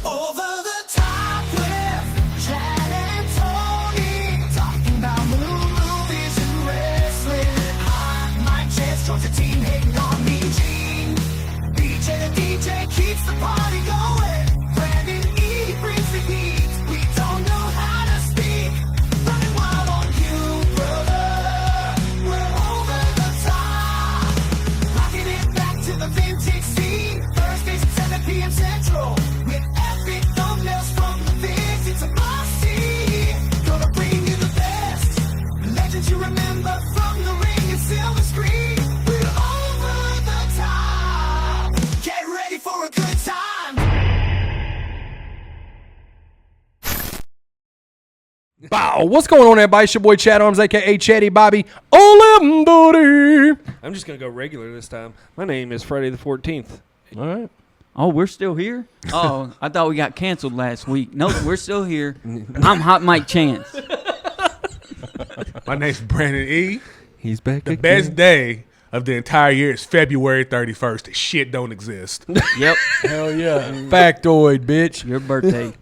Over the top with Chad and Tony, talking about movies and wrestling. Hot mic chance, Georgia team hating on me. Gene, BJ the DJ keeps the party going. Brandon E brings the heat. We don't know how to speak. Running wild on you, brother. We're over the top. Rocking it back to the vintage scene. Thursdays at 7 p.m. Central. With epic thumbnails from the Viz. It's a must-see. Gonna bring you the best. Legends you remember from the ring and silver screen. We're over the top. Get ready for a good time. Bow. What's going on, everybody? It's your boy Chad Arms, a.k.a. Chatty Bobby. Olimdori. I'm just going to go regular this time. My name is Friday the 14th. All right. Oh, we're still here? Oh, I thought we got canceled last week. Nope, we're still here. I'm Hot Mike Chance. My name's Brandon E. He's back The best day of the entire year is February 31st. The shit don't exist. Yep, Hell yeah. Factoid, bitch. your birthday.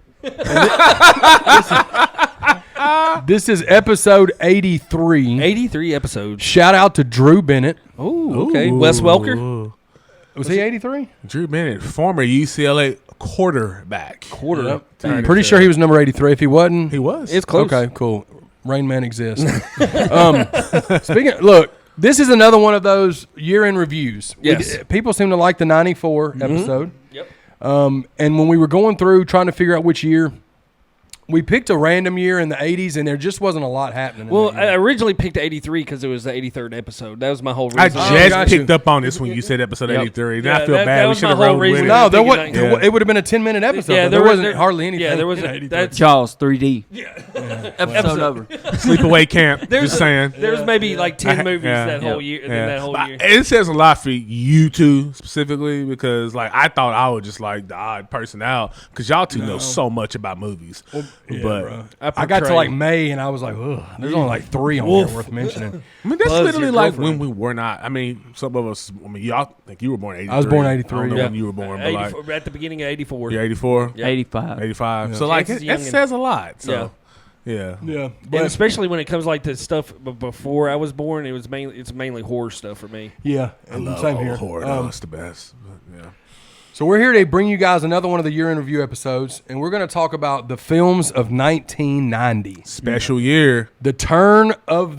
This is episode 83. 83 episodes. Shout out to Drew Bennett. Oh, okay. Wes Welker. Ooh. Was he 83? Drew Bennett, former UCLA quarterback. Yep. Pretty sure he was number 83. If he wasn't, He was. It's close. okay, cool. Rain Man exists. Look, this is another one of those year-end reviews. Yes. People seem to like the 94 episode. Yep. And when we were going through trying to figure out which year, we picked a random year in the 80s, and there just wasn't a lot happening. In Well, that year. I originally picked 83 because it was the 83rd episode. That was my whole reason. I just got you. picked up on this when you said episode Yep. 83. Yeah, I feel that bad. We was should my have whole rolled with reason. it. No, there thinking wasn't. that- It would have been a 10-minute episode. Yeah, but there wasn't there- hardly anything. Yeah, there was. in 83. That's Jaws 3D. Episode over. Sleepaway Camp. Just saying. There's maybe like 10 movies Yeah. that whole Yeah. year. That whole But year. it says a lot for you two specifically because, like, I thought I was just like the odd person out because y'all two know so much about movies. Yeah, but bro. I got to like May, and I was like, ugh, there's only like 3 on here worth mentioning. I mean, that's Buzz, literally your like girlfriend. when we were not. I mean, some of us. I mean, y'all think you were born in 83. I was born in 83, I don't know yeah. when you were born, but like 84, at the beginning of 84. you're 84, Yeah. 85. 85. So like Chances it young and- says a lot. So yeah. Yeah, And but especially when it comes like to stuff before I was born, it's mainly horror stuff for me. yeah, I love same old here. horror. No, it's the best. But, yeah. So we're here to bring you guys another one of the year in review episodes, and we're going to talk about the films of 1990. Special year. The turn of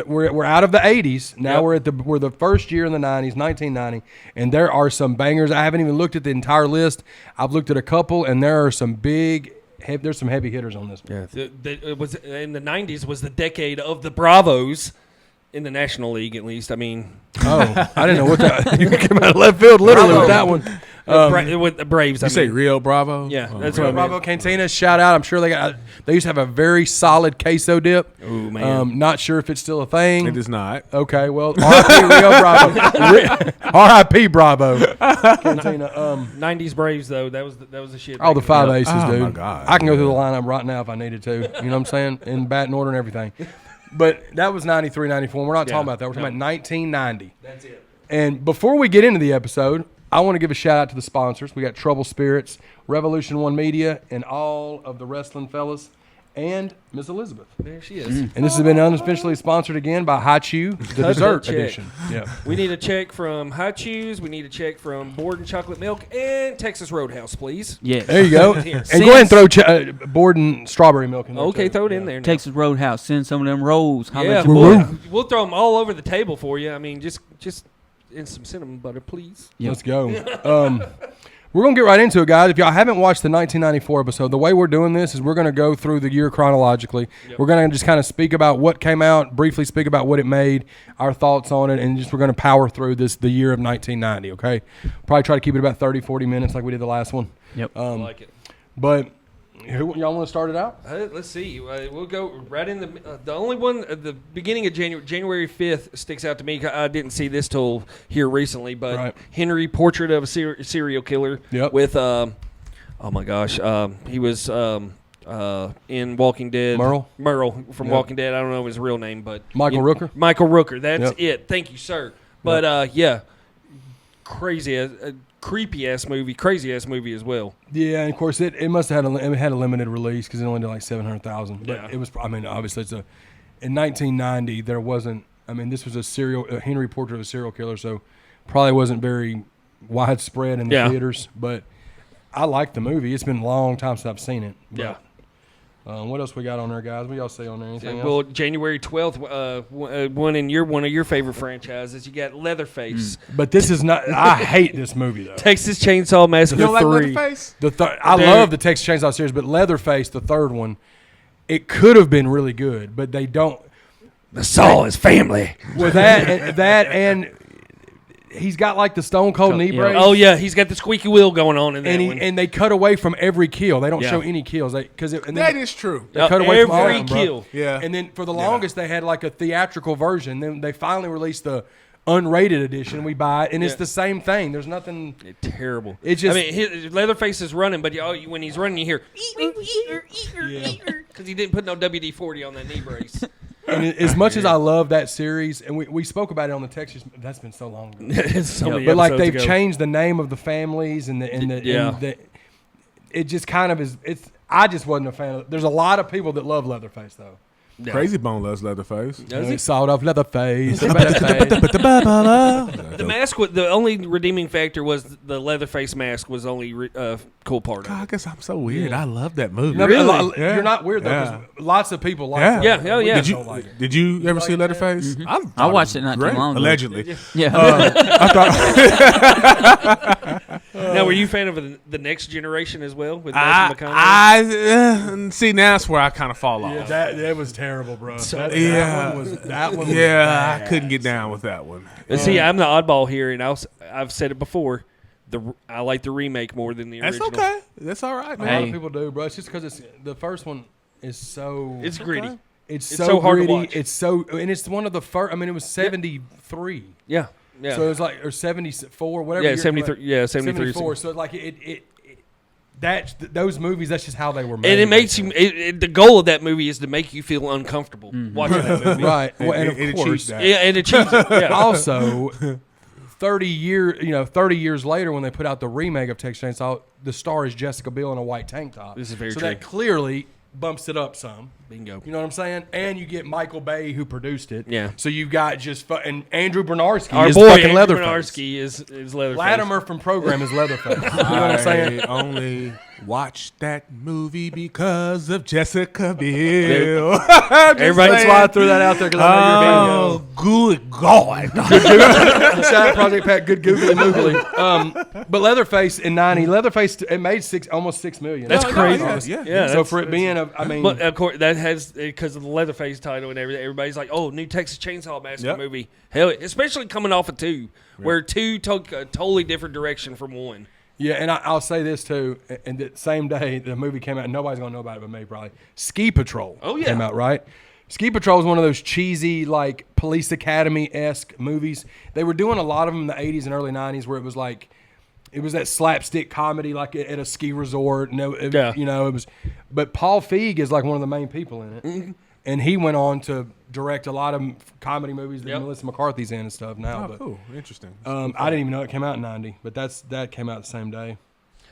we're out of the 80s. Now Yep. we're the first year in the 90s, 1990, and there are some bangers. I haven't even looked at the entire list. I've looked at a couple, and there are some there's some heavy hitters on this one. Yeah, it was in the 90s was the decade of the Bravos in the National League, at least. I mean, Oh, I didn't know what that. You came out of left field literally with that one. with the Braves. You say Rio Bravo? Yeah, Oh, that's Rio what I mean. Bravo Cantina, shout out. I'm sure they used to have a very solid queso dip. Ooh, man. Not sure if it's still a thing. It is not. Okay, well, R.I.P. Rio Bravo. R.I.P. Bravo. Cantina. 90s Braves though, that was the shit. All the five aces, Oh, dude. my God. I can go through the lineup right now if I needed to. You know what I'm saying? In batting order and everything. But that was 93, 94. We're not talking about that. We're talking about 1990. That's it. And before we get into the episode, I want to give a shout out to the sponsors. We got Trouble Spirits, Revolution One Media, and all of the wrestling fellas, and Miss Elizabeth. There she is. And this has been unofficially sponsored again by Hachu, the Cut dessert that check. edition. Yeah. We need a check from Hot Chews. We need a check from Borden Chocolate Milk and Texas Roadhouse, please. Yes. There you go. Here. And go ahead and throw Borden strawberry milk in there. Okay, too. throw it in there. Now. Texas Roadhouse. Send some of them rolls. Holla Yeah, at your boy, boy. we'll throw them all over the table for you. I mean, just in some cinnamon butter, please. Yep. Let's go. We're going to get right into it, guys. If y'all haven't watched the 1994 episode, the way we're doing this is we're going to go through the year chronologically. Yep. We're going to just kind of speak about what came out, briefly speak about what it made, our thoughts on it, and just we're going to power through the year of 1990, okay? Probably try to keep it about 30, 40 minutes like we did the last one. Yep. I like it. But y'all want to start it out? Let's see. We'll go right in the only one at the beginning of January 5th sticks out to me. I didn't see this till here recently, but Right. Henry, Portrait of a Serial Killer. Yep. With oh my gosh, he was in Walking Dead. Merle from Yep. Walking Dead. I don't know his real name, but Michael Rooker? Michael Rooker. That's Yep. it. Thank you, sir. But yeah, crazy. creepy ass movie, crazy ass movie as well. Yeah, and of course it must have had a limited release because it only did like 700,000. But Yeah. it was. I mean, obviously in 1990 there wasn't. I mean, this was a Henry Portrait of a Serial Killer, so probably wasn't very widespread in the Yeah. theaters. But I like the movie. It's been a long time since I've seen it. But, Yeah. What else we got on there, guys? What y'all say on there? Anything else? Well, January 12th, one of your favorite franchises. You got Leatherface, But this is not. I hate this movie though. Texas Chainsaw Massacre You don't like 3. Leatherface? I love the Texas Chainsaw series, but Leatherface, the third one, it could have been really good, but they don't. The Saw is family. With that and he's got like the Stone Cold knee Yeah. brace. Oh yeah, he's got the squeaky wheel going on in that and one. and they cut away from every kill. They don't Yeah. show any kills. That is true. They cut away from all of every them, bro. kill. Yeah. And then for the longest, they had like a theatrical version. Then they finally released the unrated edition. We buy it, and it's Yeah. the same thing. There's nothing. It's terrible. It just- I mean, Leatherface is running, but when he's running, you hear because he didn't put no WD-40 on that knee brace. And as much as I love that series, and we spoke about it on the Texas, that's been so long ago. It's so many But like episodes they've ago. changed the name of the families and Yeah. it just kind of is. It's. I just wasn't a fan of. There's a lot of people that love Leatherface though. Yeah. Crazy Bone loves Leatherface. Does he? Sawed off Leatherface. The mask, the only redeeming factor was the Leatherface mask was the only cool part God, I of it. guess I'm so weird. I love that movie. No, Really? You're not weird though. 'Cause lots of people like. Yeah. it. Yeah, hell yeah. Did you Don't like it. did you ever see like Leatherface? I watched it not too long ago. Allegedly. Yeah. Now, were you a fan of the Next Generation as well with Matthew McConaughey? I see now that's where I kind of fall off. That was terrible, bro. Yeah. That one was Yeah, bad. I couldn't get down with that one. And see, I'm the oddball here, and I've said it before. I like the remake more than the That's original. okay. That's all right, A lot man. of people do, bro. It's just because the first one is so. It's gritty. It's it's so, so hard to gritty. watch. It's so, and it's one of the first. I mean, it was 73. Yeah, yeah. So it's like or 74, whatever. Yeah, year- 73. Yeah, 73. 74. So like those movies. That's just how they were made. And it makes you. The goal of that movie is to make you feel uncomfortable watching that movie. right. Well, and It of achieves course, that. Yeah, and it achieves it. Yeah. also 30 years later when they put out the remake of Texas Chainsaw, the star is Jessica Biel in a white tank top. This is very so true. that clearly bumps it up some. Bingo. You know what I'm saying? And you get Michael Bay who produced it. Yeah. So you've got and Andrew Bernarski Our is boy fucking Andrew Leatherface. Bernarski is Leatherface. Latimer from Program is Leatherface. You know what I'm saying? I only watched that movie because of Jessica Biel. Everybody- That's why I threw that out there because I know you're a Oh, good God. Shout out Project Pat, good googly moogly. But Leatherface in '90, Leatherface it made almost $6 million. That's crazy. Yeah. Yeah. So for it being I mean, But of course, that has because of the Leatherface title and everything. Everybody's like, "Oh, new Texas Chainsaw Massacre Yep. movie." Hell, especially coming off of 2, where 2 took a totally different direction from 1. yeah, and I'll say this too. And the same day the movie came out, nobody's gonna know about it but me probably. Ski Patrol. Oh, yeah. came out right. Ski Patrol is one of those cheesy like Police Academy-esque movies. They were doing a lot of them in the '80s and early '90s where it was like. It was that slapstick comedy, like at a ski resort. Yeah. It was. But Paul Feig is like one of the main people in it, and he went on to direct a lot of comedy movies that Yep. Melissa McCarthy's in and stuff now. Oh, but cool. Interesting. I didn't even know it came out in '90, but that came out the same day.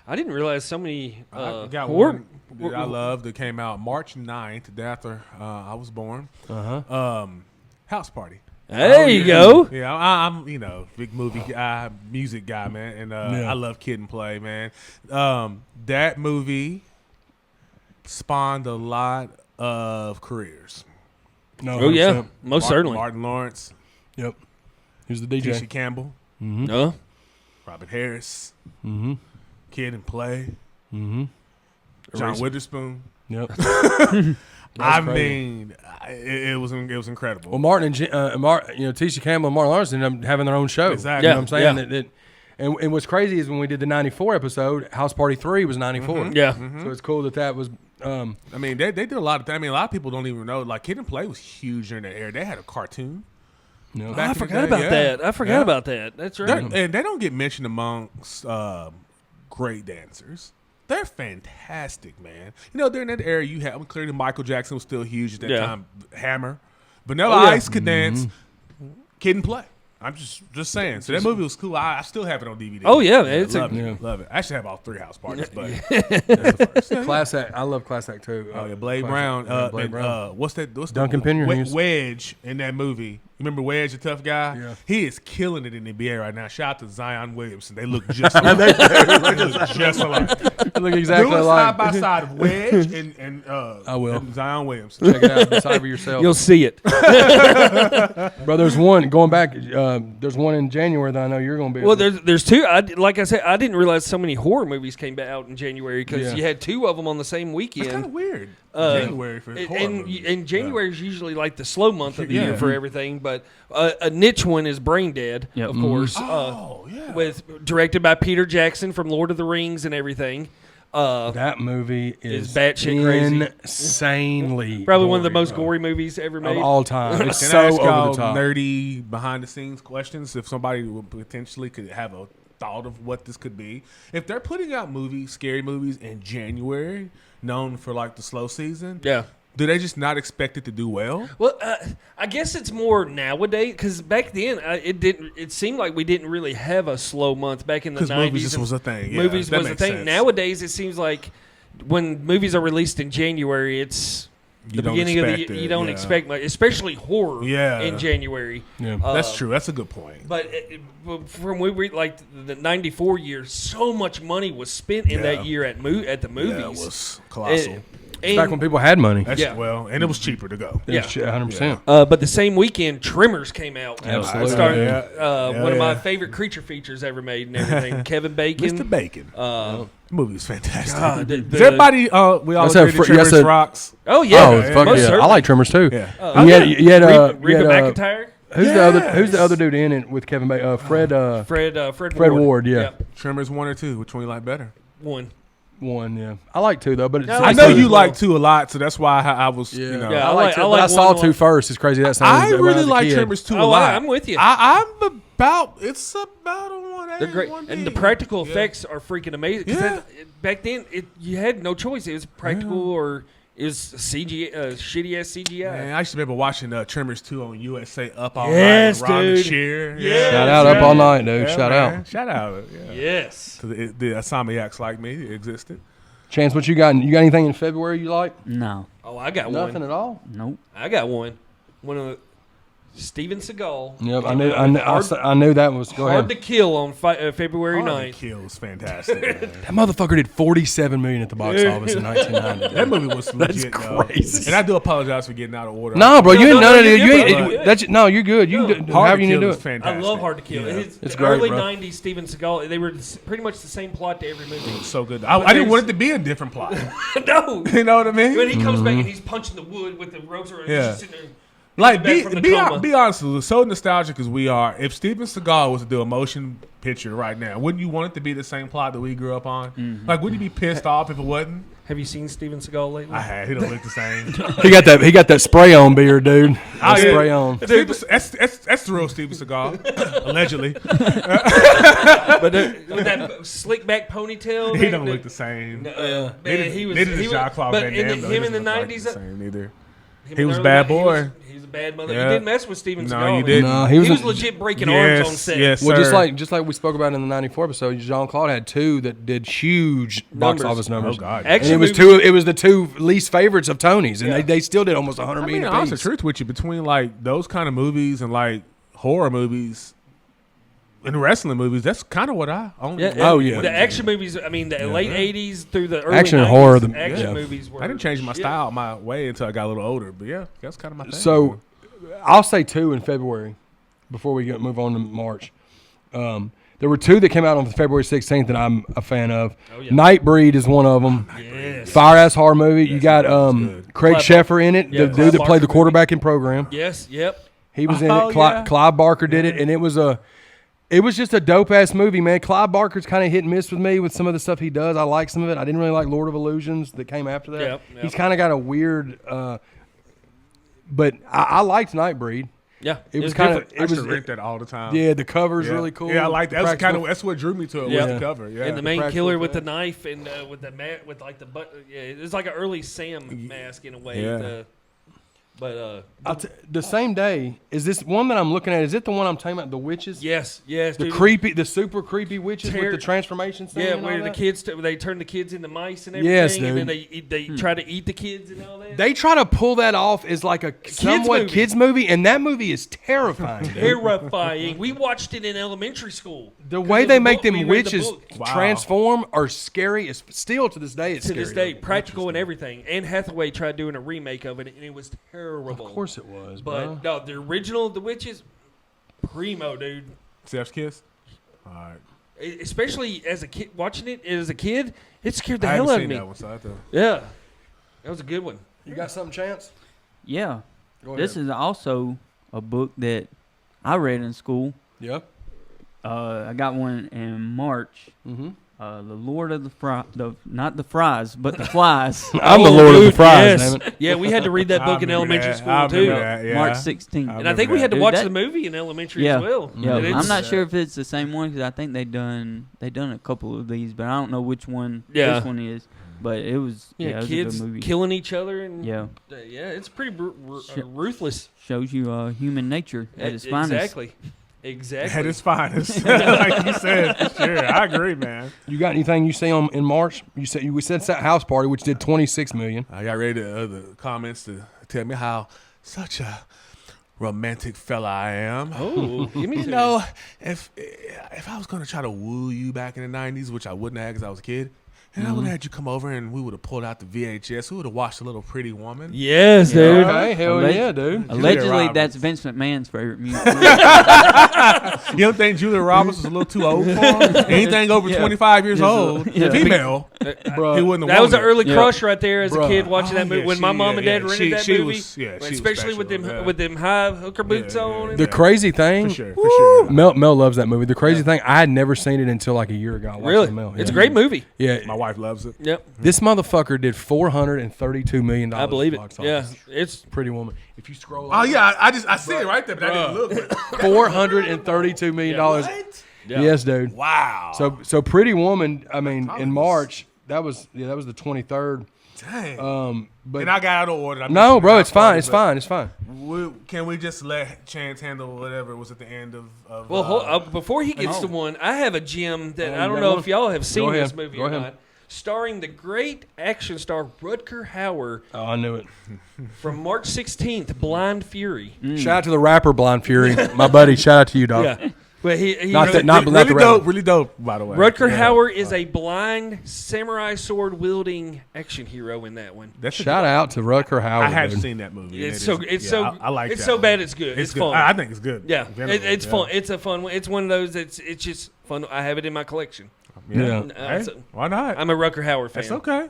I didn't realize so many. I got horror- one that I love that came out March 9th, the day after I was born. House Party. There you go. Yeah, I'm big movie guy, music guy, man, and Yeah. I love Kid and Play, man. That movie spawned a lot of careers. No, Oh yeah, 100%. most certainly. Martin Lawrence, Yep. He was the DJ. Tisha Campbell, Robert Harris, Kid and Play, John Eraser. Witherspoon. Yep. I crazy. mean, it was incredible. Well, Martin and Tisha Campbell and Martin Lawrence ended up having their own show. Exactly. You know what I'm saying? Yeah. And what's crazy is when we did the '94 episode, House Party 3 was '94. Yeah. So it's cool that was. I mean, they did a lot of. I mean, a lot of people don't even know. Like Kid and Play was huge during that era. They had a cartoon. You know, Back I in the forgot day, about yeah. that. I forgot Yeah. about that. That's right. And they don't get mentioned amongst great dancers. They're fantastic, man. During that era, you had clearly Michael Jackson was still huge at that Yeah. time. Hammer, Vanilla Oh, yeah. Ice could dance. Kid and Play. I'm just saying. So that movie was cool. I still have it on DVD. Oh, yeah, man. It's love a- it. Yeah. Love it. I actually have all 3 house parties, but that's the first. Yeah, Class Act. I love Class Act too. Oh yeah, Blade Class Brown. Act. Yeah, Blade And, Brown. what's that? What's Duncan the, Penderhughes. Wedge in that movie? You remember Wedge, the tough guy? Yeah. He is killing it in the NBA right now. Shout out to Zion Williamson. They look just alike. They look just alike. I look exactly Do a like. side by side of Wedge and I will. and Zion Williamson. Check it out. Decipher yourself. You'll see it. Bro, there's one going back. There's one in January that I know you're going to be. Well, there's two. Like I said, I didn't realize so many horror movies came out in January because Yeah. you had 2 of them on the same weekend. It's kind of weird. January for horror And movies. January is usually like the slow month of the Yeah. year for everything, but a niche one is Brain Dead, Yep. of course. Oh, yeah. With directed by Peter Jackson from Lord of the Rings and everything. that movie Is is batshit crazy. insanely Probably one of the gory, most bro. gory movies ever of made. all time. It's Can so I ask over y'all the top. nerdy behind the scenes questions? If somebody would potentially could have a thought of what this could be, if they're putting out movies, scary movies in January, known for like the slow season, Yeah. do they just not expect it to do well? Well, I guess it's more nowadays because back then it didn't. It seemed like we didn't really have a slow month back in the 'Cause 90s. movies just and was a thing. Yeah, movies that was a makes thing. sense. Nowadays, it seems like when movies are released in January, it's You the don't beginning of the expect year. it, You don't yeah. expect much, especially horror. Yeah. In January. Yeah. That's true. That's a good point. But from we read like the '94 year, so much money was spent in Yeah. that year at the movies. Yeah, it was colossal. And- Back when people had money. That's, yeah. Well, and it was cheaper to go. Yeah. 100%. but the same weekend, Tremors came out. Absolutely. Starring, Yeah. one of my Yeah. favorite creature features ever made and everything. Kevin Bacon. Mr. Bacon. Uh, The movie was fantastic. God, the- Is everybody? We all That's a agree that fr- that's Tremors a- rocks. oh yeah, Oh, fuck most yeah. I certainly. like Tremors too. Yeah. And you had Reba McEntire, Who's the other dude in it with Kevin Bacon? Fred Fred Ward, yeah. Tremors 1 or 2? Which one you like better? One. one, yeah. I like 2 though, but it's, No, I like know two you as well. like 2 a lot, so that's why I was. You know, Yeah, I like 2. I but like I saw one a 2 lot. first. It's crazy that I sounds. really like Tremors 2 a Oh, lot. I'm with you. I'm about. It's about a 1A. They're great, 1B. and the practical Yeah. effects are freaking amazing. 'Cause Yeah. back then, you had no choice. It was practical or it was CGI, shitty ass CGI. Man, I used to remember watching Tremors 2 on USA Up All Yes, Night. Ron dude. the Cheer. Yes. Shout out up all night, dude. Yeah, Shout man. out. Shout out. Yeah. Yes. To the Insomniacs like me existed. Chance, what you got? You got anything in February you like? No. Oh, I got Nothing one. at all. Nope. I got one. One of the Steven Seagal. Yep, came out with I knew that was. Go Hard ahead. to Kill on February Hard 9th. to Kill was fantastic. Man. That motherfucker did $47 million at the box office in 1990. That movie was legit, though. crazy. And I do apologize for getting out of order. No, bro, you ain't no, none of you're it. You good, ain't. bro. That's no, you're good. You can do Hard however to you need Kill to do was it. fantastic. I love Hard to Kill. Yeah. It's It's the great, early bro. 90s Steven Seagal. They were pretty much the same plot to every movie. So good. I didn't want it to be a different plot. No. You know what I mean? When he comes back and he's punching the wood with the ropes around, Yeah. he's just sitting there. Like, back from the be coma. honest with us, so nostalgic as we are, if Steven Seagal was to do a motion picture right now, wouldn't you want it to be the same plot that we grew up on? Mm-hmm. Like, wouldn't you be pissed off if it wasn't? Have you seen Steven Seagal lately? I had. He don't look the same. He got that spray on beard, dude. Oh, That yeah. spray on. That's the real Steven Seagal, allegedly. But with that slick back ponytail, He don't look the same. Man, Neither he was. does he was Jean-Claude but Van in Damme, though. him He in the doesn't look like '90s, the same either. him He in was the a bad early boy. He was a bad mother. Yeah. You didn't mess with Steven No, Seagal. you didn't. No, He was a- legit breaking arms on set. Yes, Well, sir. just like we spoke about in the '94 episode, Jean Claude had 2 that did huge box Numbers. office numbers. Oh, God. And Action it was movies- 2. It was the 2 least favorites of Tony's, and Yeah. they still did almost 100 I million mean, honest apiece. truth with you, between like those kind of movies and like horror movies and wrestling movies, that's kind of what I only. Yeah, Oh, yeah. The action movies. I mean, the late '80s through the early Action and 90s, horror, Action yeah. movies were. I didn't change my yeah. style, my way until I got a little older. But yeah, that's kind of my thing. So, I'll say 2 in February before we move on to March. There were 2 that came out on February 16th that I'm a fan of. Oh, yeah. Nightbreed is one of them. Yes. Fire ass horror movie. You got good. Craig Clive Sheffer in it, Yeah, the Clive dude that played Barker the quarterback in Program. Yes. Yep. He was in Oh, it. yeah. Clive Barker did it, and it was just a dope ass movie, man. Clive Barker's kind of hit and miss with me with some of the stuff he does. I like some of it. I didn't really like Lord of Illusions that came after that. Yep. He's kind of got a weird, but I liked Nightbreed. Yeah. It was kind of different. I it should was rent that all the time. yeah. The cover's Yeah. really cool. Yeah, I like that. That's Practical- kind of that's what drew me to it. Yeah. Was the cover. Yeah, And the main practical killer with the effects. knife and with the with like the butt. Yeah, it was like an early Sam mask in a way. Yeah. But the same day, is this one that I'm looking at? Is it the one I'm talking about? The witches? yes, The dude. the super creepy witches with the transformation thing. Yeah, and all where the that? kids they turn the kids into mice and everything, Yes, and then dude. they try to eat the kids and all that. They try to pull that off as like a somewhat movie. kids movie, and that movie is terrifying. dude. Terrifying. We watched it in elementary school. The way they make we them read the witches book. Wow. transform are scary. It's still to this day. It's To scary. this day, practical and everything. Anne Hathaway tried doing a remake of it, and it was terrible. Of course it was, But no, the original The Witches, primo, dude. Chef's kiss. All right. Especially as a kid, watching it as a kid, it scared the I hell haven't out of seen me. that one, so I have to. Yeah, that was a good one. You got something, Chance? Yeah. Go This is also a book that I read in school. Yep. I got one in March. Mm-hmm. The Lord of not the fries, but the flies. I'm the Lord of the Dude, Fries. yes. Damn it. Yeah, we had to read that I book in remember elementary that. school I too. remember that, yeah. March 16th. I And I think we had to Dude, watch that- the movie in elementary Yeah. as well. Yeah, And I'm it's- not sure if it's the same one because I think they done a couple of these, but I don't know which one Yeah. this one is. But it was it was a kids good movie. killing each other and Yeah, yeah, it's pretty Sure. ruthless. shows you human nature at its finest. Exactly. At its finest, like you said, for sure. I agree, man. You got anything you see in March? We said House Party, which did 26 million. I got ready to the comments to tell me how such a romantic fella I am. Oh, give me You two. know, if I was gonna try to woo you back in the '90s, which I wouldn't have because I was a kid, and I would have had you come over and we would have pulled out the VHS, we would have watched a little Pretty Woman. Yes, dude. Okay, hell Alleg- yeah, dude. Allegedly, Roberts. that's Vince McMahon's favorite music. You don't think Julia Roberts was a little too old for him? Anything over 25 years old, female, Bro, he wouldn't have That was an wanted it. early crush right there as a Bruh. kid watching Oh, that movie. yeah, When my she- mom and yeah, dad yeah. rented that She movie, was- yeah, she was especially with them special, yeah. with them high hooker boots Yeah, on. yeah, and The crazy thing, For sure, for sure. Mel loves that movie. The crazy thing, I had never seen it until like a year ago. I watched Really, Mel. it's a Yeah. great movie. Yeah, My wife loves it. Yep, this motherfucker did $432 million. I believe at it. the box Yeah, office. it's Pretty Woman. If you scroll, Oh yeah, I see it right there, but I didn't look. But $432 million. yeah. Yes, dude. wow. So Pretty Woman. I mean, Probably in was- March, that was the 23rd. Dang. But And I got out of order. no, bro, it's fine. It's fine. It's fine. Can we just let Chance handle whatever was at the end of Well, before he gets to one, I have a gem that I don't you know got if y'all have seen Go ahead. this movie Go or ahead. not. Starring the great action star Rutger Hauer Oh, I knew it. from March 16th, Blind Fury. Shout out to the rapper Blind Fury, my buddy. Shout out to you, dog. Yeah, but he Not that- not- really the dope, rapper. really dope. By the way, Rutger Yeah. Hauer is a blind samurai sword wielding action hero in that one. That's Shout out to Rutger Hauer. I have dude. seen that movie. It's and so it is- it's yeah, so I like it's that so one. bad it's good. It's good. fun. I think it's good. Yeah, in general, it's yeah. fun. It's a fun one. It's one of those. It's just fun. I have it in my collection. Yeah. Hey, why not? I'm a Rutger Hauer fan. That's okay.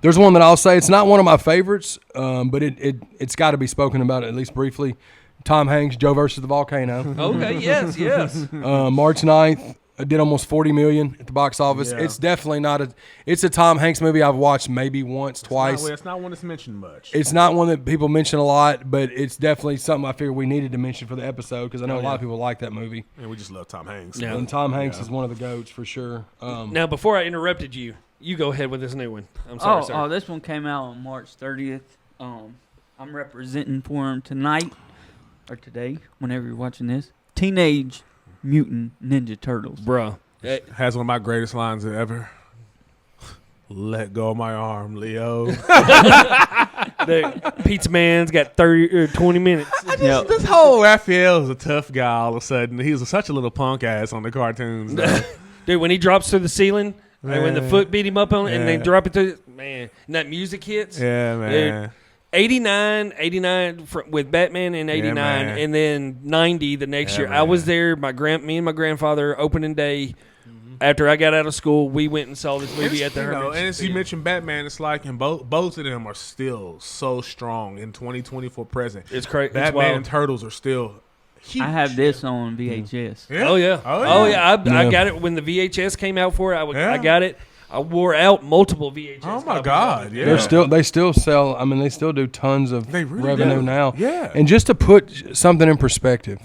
There's one that I'll say it's not one of my favorites, but it's got to be spoken about at least briefly. Tom Hanks, Joe versus the Volcano. Okay. Yes. Yes. March 9th, did almost $40 million at the box office. Yeah. It's definitely not a. It's a Tom Hanks movie I've watched maybe once, twice. It's not one that's mentioned much. It's not one that people mention a lot, but it's definitely something I figured we needed to mention for the episode because I know a lot of people like that movie. And we just love Tom Hanks. Yeah. And Tom Hanks is one of the goats for sure. Now, before I interrupted you, you go ahead with this new one. I'm sorry, sir. This one came out on March 30th. I'm representing for him tonight or today, whenever you're watching this. Teenage Mutant Ninja Turtles. Bruh. Has one of my greatest lines ever. Let go of my arm, Leo. Pizza Man's got 30 or 20 minutes. This whole Raphael is a tough guy all of a sudden. He was such a little punk ass on the cartoons. though. Dude, when he drops through the ceiling, and when the Man. foot beat him up on it, and they Yeah. drop it through, man, and that music hits. Yeah, man. 89 with Batman in 89, man. and then 90 the next Yeah, year. I was man. there. Me and my grandfather opening day. After I got out of school, we went and saw this movie at the You know, Hermitage and as you Theater. mentioned Batman, it's like, and both of them are still so strong in 2024 present. It's crazy. Batman and Turtles are still huge. I have this on VHS. Yeah? Oh yeah. Oh yeah. I Yeah. got it when the VHS came out for it. I Yeah. got it. I wore out multiple VHS. Oh my copies God, of it. yeah. They still sell. I mean, they still do tons of They really revenue do. now. Yeah. And just to put something in perspective,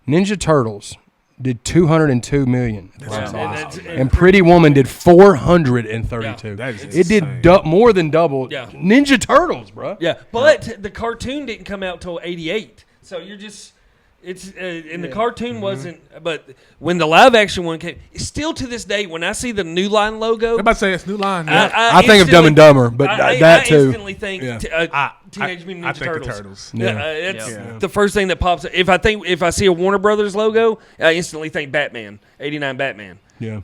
Ninja Turtles, did 202 million. That's wild. And Pretty Woman did 432. Yeah, that is it did insane. more than double. Yeah. Ninja Turtles, bro. Yeah, but the cartoon didn't come out till '88, so you're just and the cartoon wasn't. But when the live action one came, still to this day, when I see the New Line logo, I'm about to say it's New Line. I think of Dumb and Dumber, but that I too. instantly think Teenage Mutant Ninja I think Turtles. the Turtles. Yeah, it's the first thing that pops up. If I see a Warner Brothers logo, I instantly think Batman, '89 Batman. Yeah.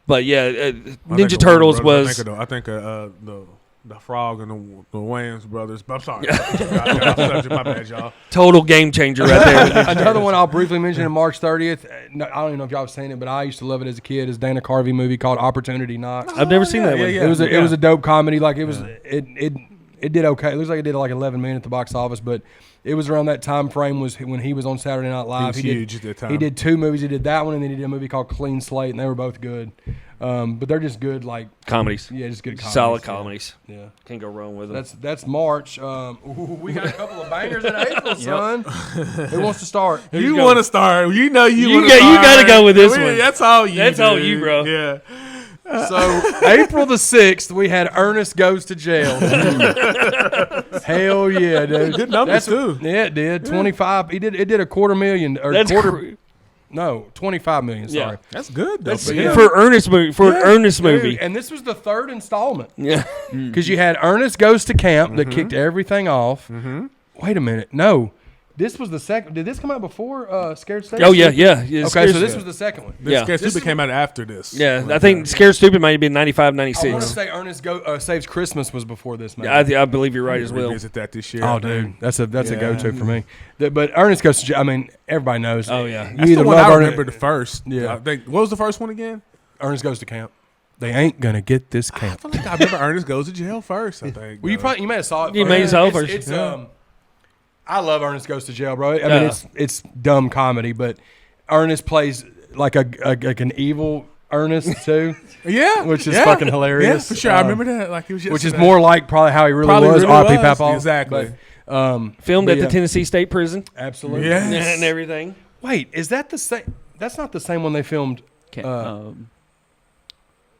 But yeah, Ninja Turtles was. I think the Frog and the Wayans brothers. But I'm sorry. My bad, y'all. Total game changer right there. Another one I'll briefly mention on March 30th. No, I don't even know if y'all have seen it, but I used to love it as a kid. Is Dana Carvey movie called Opportunity Knocks. I've never seen that one. It was a dope comedy. Like it was it did okay. It looks like it did like 11 million at the box office, but it was around that time frame was when he was on Saturday Night Live. He was huge at that time. He did 2 movies. He did that one, and then he did a movie called Clean Slate, and they were both good. But they're just good, like Comedies. yeah, just good comedies. Solid comedies. Yeah. Can't go wrong with them. That's March. We got a couple of bangers in April, son. Who wants to start? You want to start. You know you want to you start. got to go with this one. That's all you That's do. all you, bro. Yeah. So April the 6th, we had Ernest Goes to Jail. Hell yeah, dude. Good numbers, too. Yeah, it did. 25. It did a $250,000 or That's quarter. No, 25 million. Sorry. Yeah. That's good, though. That's good. For Ernest movie. For an Ernest Dude, movie. and this was the 3rd installment Yeah. because you had Ernest Goes to Camp that kicked everything off. Wait a minute, no, this was the second. Did this come out before Scared Stupid? Oh yeah. Okay, Scared so this was the second one. Yeah. Scared This Stupid came out after this. Yeah, I think Scared Stupid might have been 95, I want to 96. say Ernest Saves Christmas was before this. Maybe. I believe you're right as well. Revisit that this year. Oh, I think. dude, that's a Yeah. go-to for me. But Ernest Goes to Jail. I mean, everybody knows. Oh, yeah. You That's either the one love I Ernest. remember the first. Yeah. I think, what was the first one again? Ernest Goes to Camp. They ain't gonna get this I camp. feel like I remember Ernest Goes to Jail first, I think. Well, you may have saw it. You first. may have saw it It's- first. It's I love Ernest Goes to Jail, bro. I mean, it's dumb comedy, but Ernest plays like an evil Ernest too, Yeah. which is yeah. fucking hilarious. Yeah, for sure. I remember that. Like it was Which is yesterday. more like probably how he really Probably was. really R.P. was. Papaw. Exactly. But, Filmed but at yeah, the Tennessee State Prison Absolutely. Yes. and everything. Wait, is that the same? That's not the same one they filmed.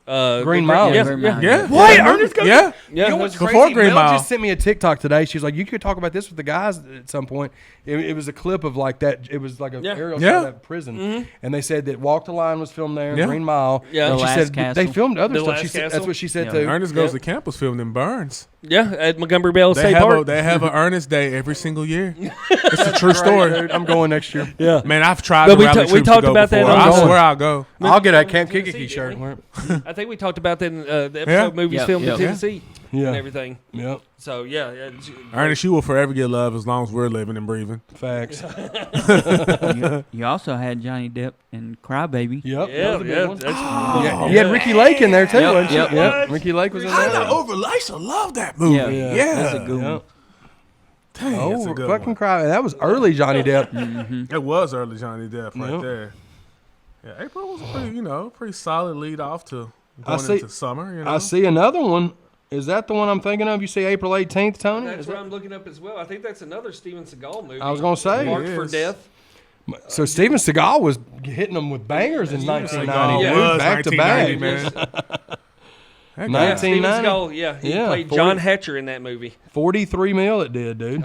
Green Mile. Yeah, Green yeah. Mile. Yeah. What? Yeah. Ernest Goes- Yeah. Yeah, You know what's that's- crazy? Before Green Mel Mile. just sent me a TikTok today. She was like, "You could talk about this with the guys at some point." It was a clip of like that. It was like a Yeah. aerial Yeah. shot of that prison, and they said that Walk the Line was filmed there. Yeah. Green Mile. Yeah. And The she Last said Castle. they filmed other The stuff. Last She said, Castle. that's what she said Yeah. too. Ernest Goes Yeah. to Camp was filmed in Burns. Yeah, at Montgomery Bell They State have Park. they have an Ernest Day every single year. It's a true story. Dude, I'm going next year. Yeah. Man, I've tried But to we rally ta- we troops talked to go about that before. on I the- swear I'll go. I'll get a Camp Tennessee, Kiki didn't shirt. we? I think we talked about that in the episode Yeah. movies Yeah. filmed Yeah. in Tennessee and Yeah. everything. Yep. So yeah, Ernest, you will forever get love as long as we're living and breathing. Facts. You also had Johnny Depp and Crybaby. Yep. that yeah, was a big yeah. one. That's, Yeah, you had Ricky Lake in there too, Yep, wasn't you? yep. Yep. Ricky Lake was in I there. know Overlice. I love that movie. Yeah. Yeah, That's a good one. Yep. Dang, that's a Oh, good fucking one. cry! That was early Johnny Depp. It was early Johnny Depp right Yep. there. Yeah, April was a pretty solid lead off to I going see- into summer. You know? I see another one. Is that the one I'm thinking of? You see April 18th, Tony? that's Is what that- I'm looking up as well. I think that's another Steven Seagal movie. I was gonna say. Marked It for is. Death. So Steven Seagal was hitting them with bangers in 1990, Seagal dude, was back to 1990, back. man. That Yeah, guy- 1990. Steven Seagal. Yeah, he Yeah, played 40 John Hatcher in that movie. 43 mil it did, dude.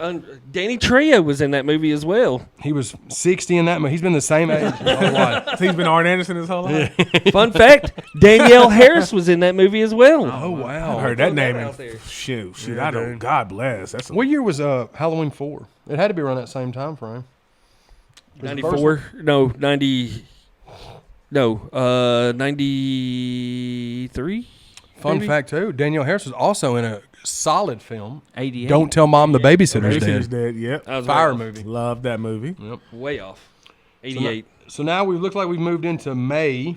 Danny Trejo was in that movie as well. He was 60 in that movie. He's been the same age his whole life. He's been Arn Anderson his whole life. Fun fact: Danielle Harris was in that movie as well. Oh, wow. I heard Throw that that name. out there. Shoot, Yeah, I don't. dude. God bless. That's a, What year was Halloween 4? It had to be around that same time frame. Was the first 94? No, 90. No, 93. Fun maybe? fact, too, Danielle Harris was also in a solid film. 88. Don't Tell Mom the Babysitter's Babysitter's Dead. dead. Yep. I was Fire way movie. Love that movie. Way off. 88. So now we look like we've moved into May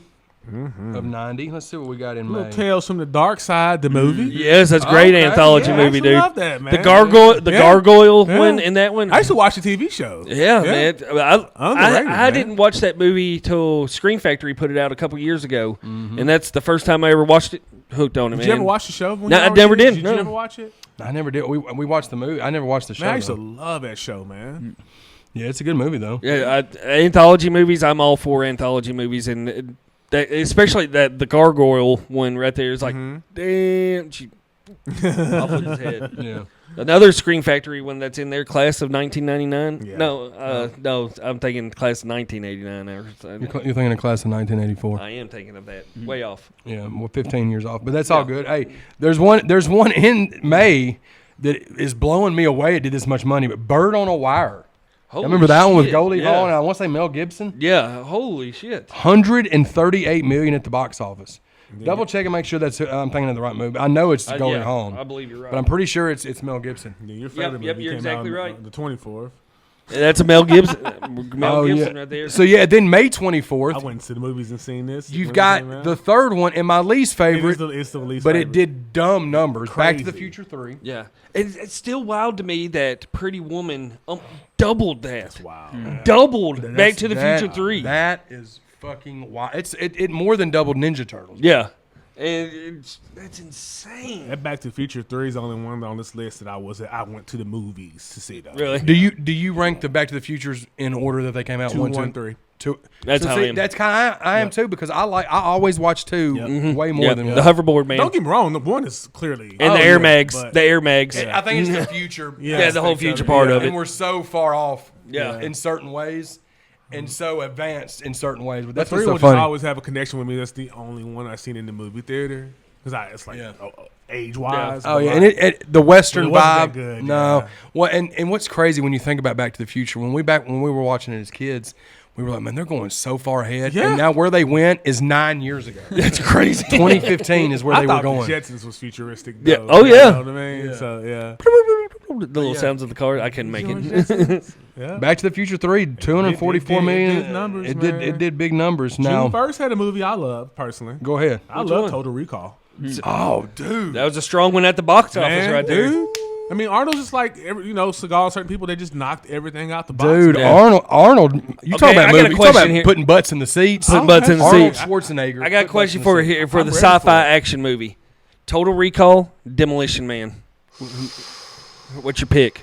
of 90. Let's see what we got in Little May. Tales from the Dark Side, the movie. Yes, that's a great Okay, anthology yeah, I movie, actually dude. love that, man. The gargoyle Yeah. one in that one. I used to watch the TV show. Yeah, man. Underrated, I man. didn't watch that movie till Screen Factory put it out a couple years ago, and that's the first time I ever watched it. Hooked on it, Did man. you ever watch the show? when No, you I were never kids? did, Did no. you ever watch it? I never did. We watched the movie. I never watched the show. Man, I used to though. love that show, man. Yeah, it's a good movie though. Yeah, anthology movies. I'm all for anthology movies, and that, especially the gargoyle one right there is like, damn, she off with his head. Yeah. Another Scream Factory one that's in there, class of 1999. Yeah. No, I'm thinking class of 1989. You're thinking of class of 1984. I am thinking of that. Way off. Yeah, well, 15 years off, but that's all good. Hey, there's one in May that is blowing me away. It did this much money, but Bird on a Wire. I remember that one with Goldie Hawn, and I want to say Mel Gibson. Yeah, holy shit. 138 million at the box office. Double check and make sure that's I'm thinking of the right movie. I know it's Goldie Hawn. I believe you're right. But I'm pretty sure it's Mel Gibson. Yeah, your favorite movie you're came exactly out right. on the 24th. That's a Mel Gibson. Gibson right there. So yeah, then May 24th. I went to the movies and seen this. You've when it got came out. the third one, and my least favorite, It's the least but favorite. it did dumb numbers. Back to the Crazy. Future 3. Yeah. It's still wild to me that Pretty Woman doubled that. Wow. Doubled Back to the That- Future 3. That is fucking wild. It more than doubled Ninja Turtles. Yeah. And that's insane. That Back to the Future 3 is the only one on this list that I went to the movies to see though. Really? Do you rank the Back to the Futures in order that they came out? 2, 1, 1, 2, 3. 2. That's how I am. That's kind of I am too, because I always watch 2 way more than the 1. hoverboard man. Don't get me wrong, the one is clearly And the Oh, Air yeah, Mags. but- The Air Mags. I think it's the future. Yeah, the whole aspects future it. part of And it. we're so far off Yeah. in certain ways and so advanced in certain ways. But that's Three what's so will just funny. always have a connection with me. That's the only one I've seen in the movie theater. Because it's like age wise. Oh yeah, and it the Western It wasn't that vibe. good, no, yeah. well, and what's crazy when you think about Back to the Future, when we were watching it as kids, we were like, man, they're going so far ahead, Yeah. and now where they went is 9 years ago. That's crazy. 2015 is where I they were thought going. the Jetsons was futuristic. Yeah. Though, Oh, you yeah. know what I mean? So yeah. The little sounds of the car. I couldn't make it. Yeah. Back to the Future 3, 244 it million. did numbers, it did man. it did big numbers. June Now 1st had a movie I love personally. go ahead. I Which love one? Total Recall. Oh, dude. That was a strong one at the box office Man, right there. dude. I mean, Arnold's just like Seagal. Certain people, they just knocked everything out the box. Dude, Yeah. Arnold, you Okay, talk about I got a movie, you talk question about here. putting butts in the seats. Putting butts in the Arnold seats. Schwarzenegger. I got a put question butts in for the seat. here for I'm the ready for sci-fi it. action movie. Total Recall, Demolition Man. What's your pick?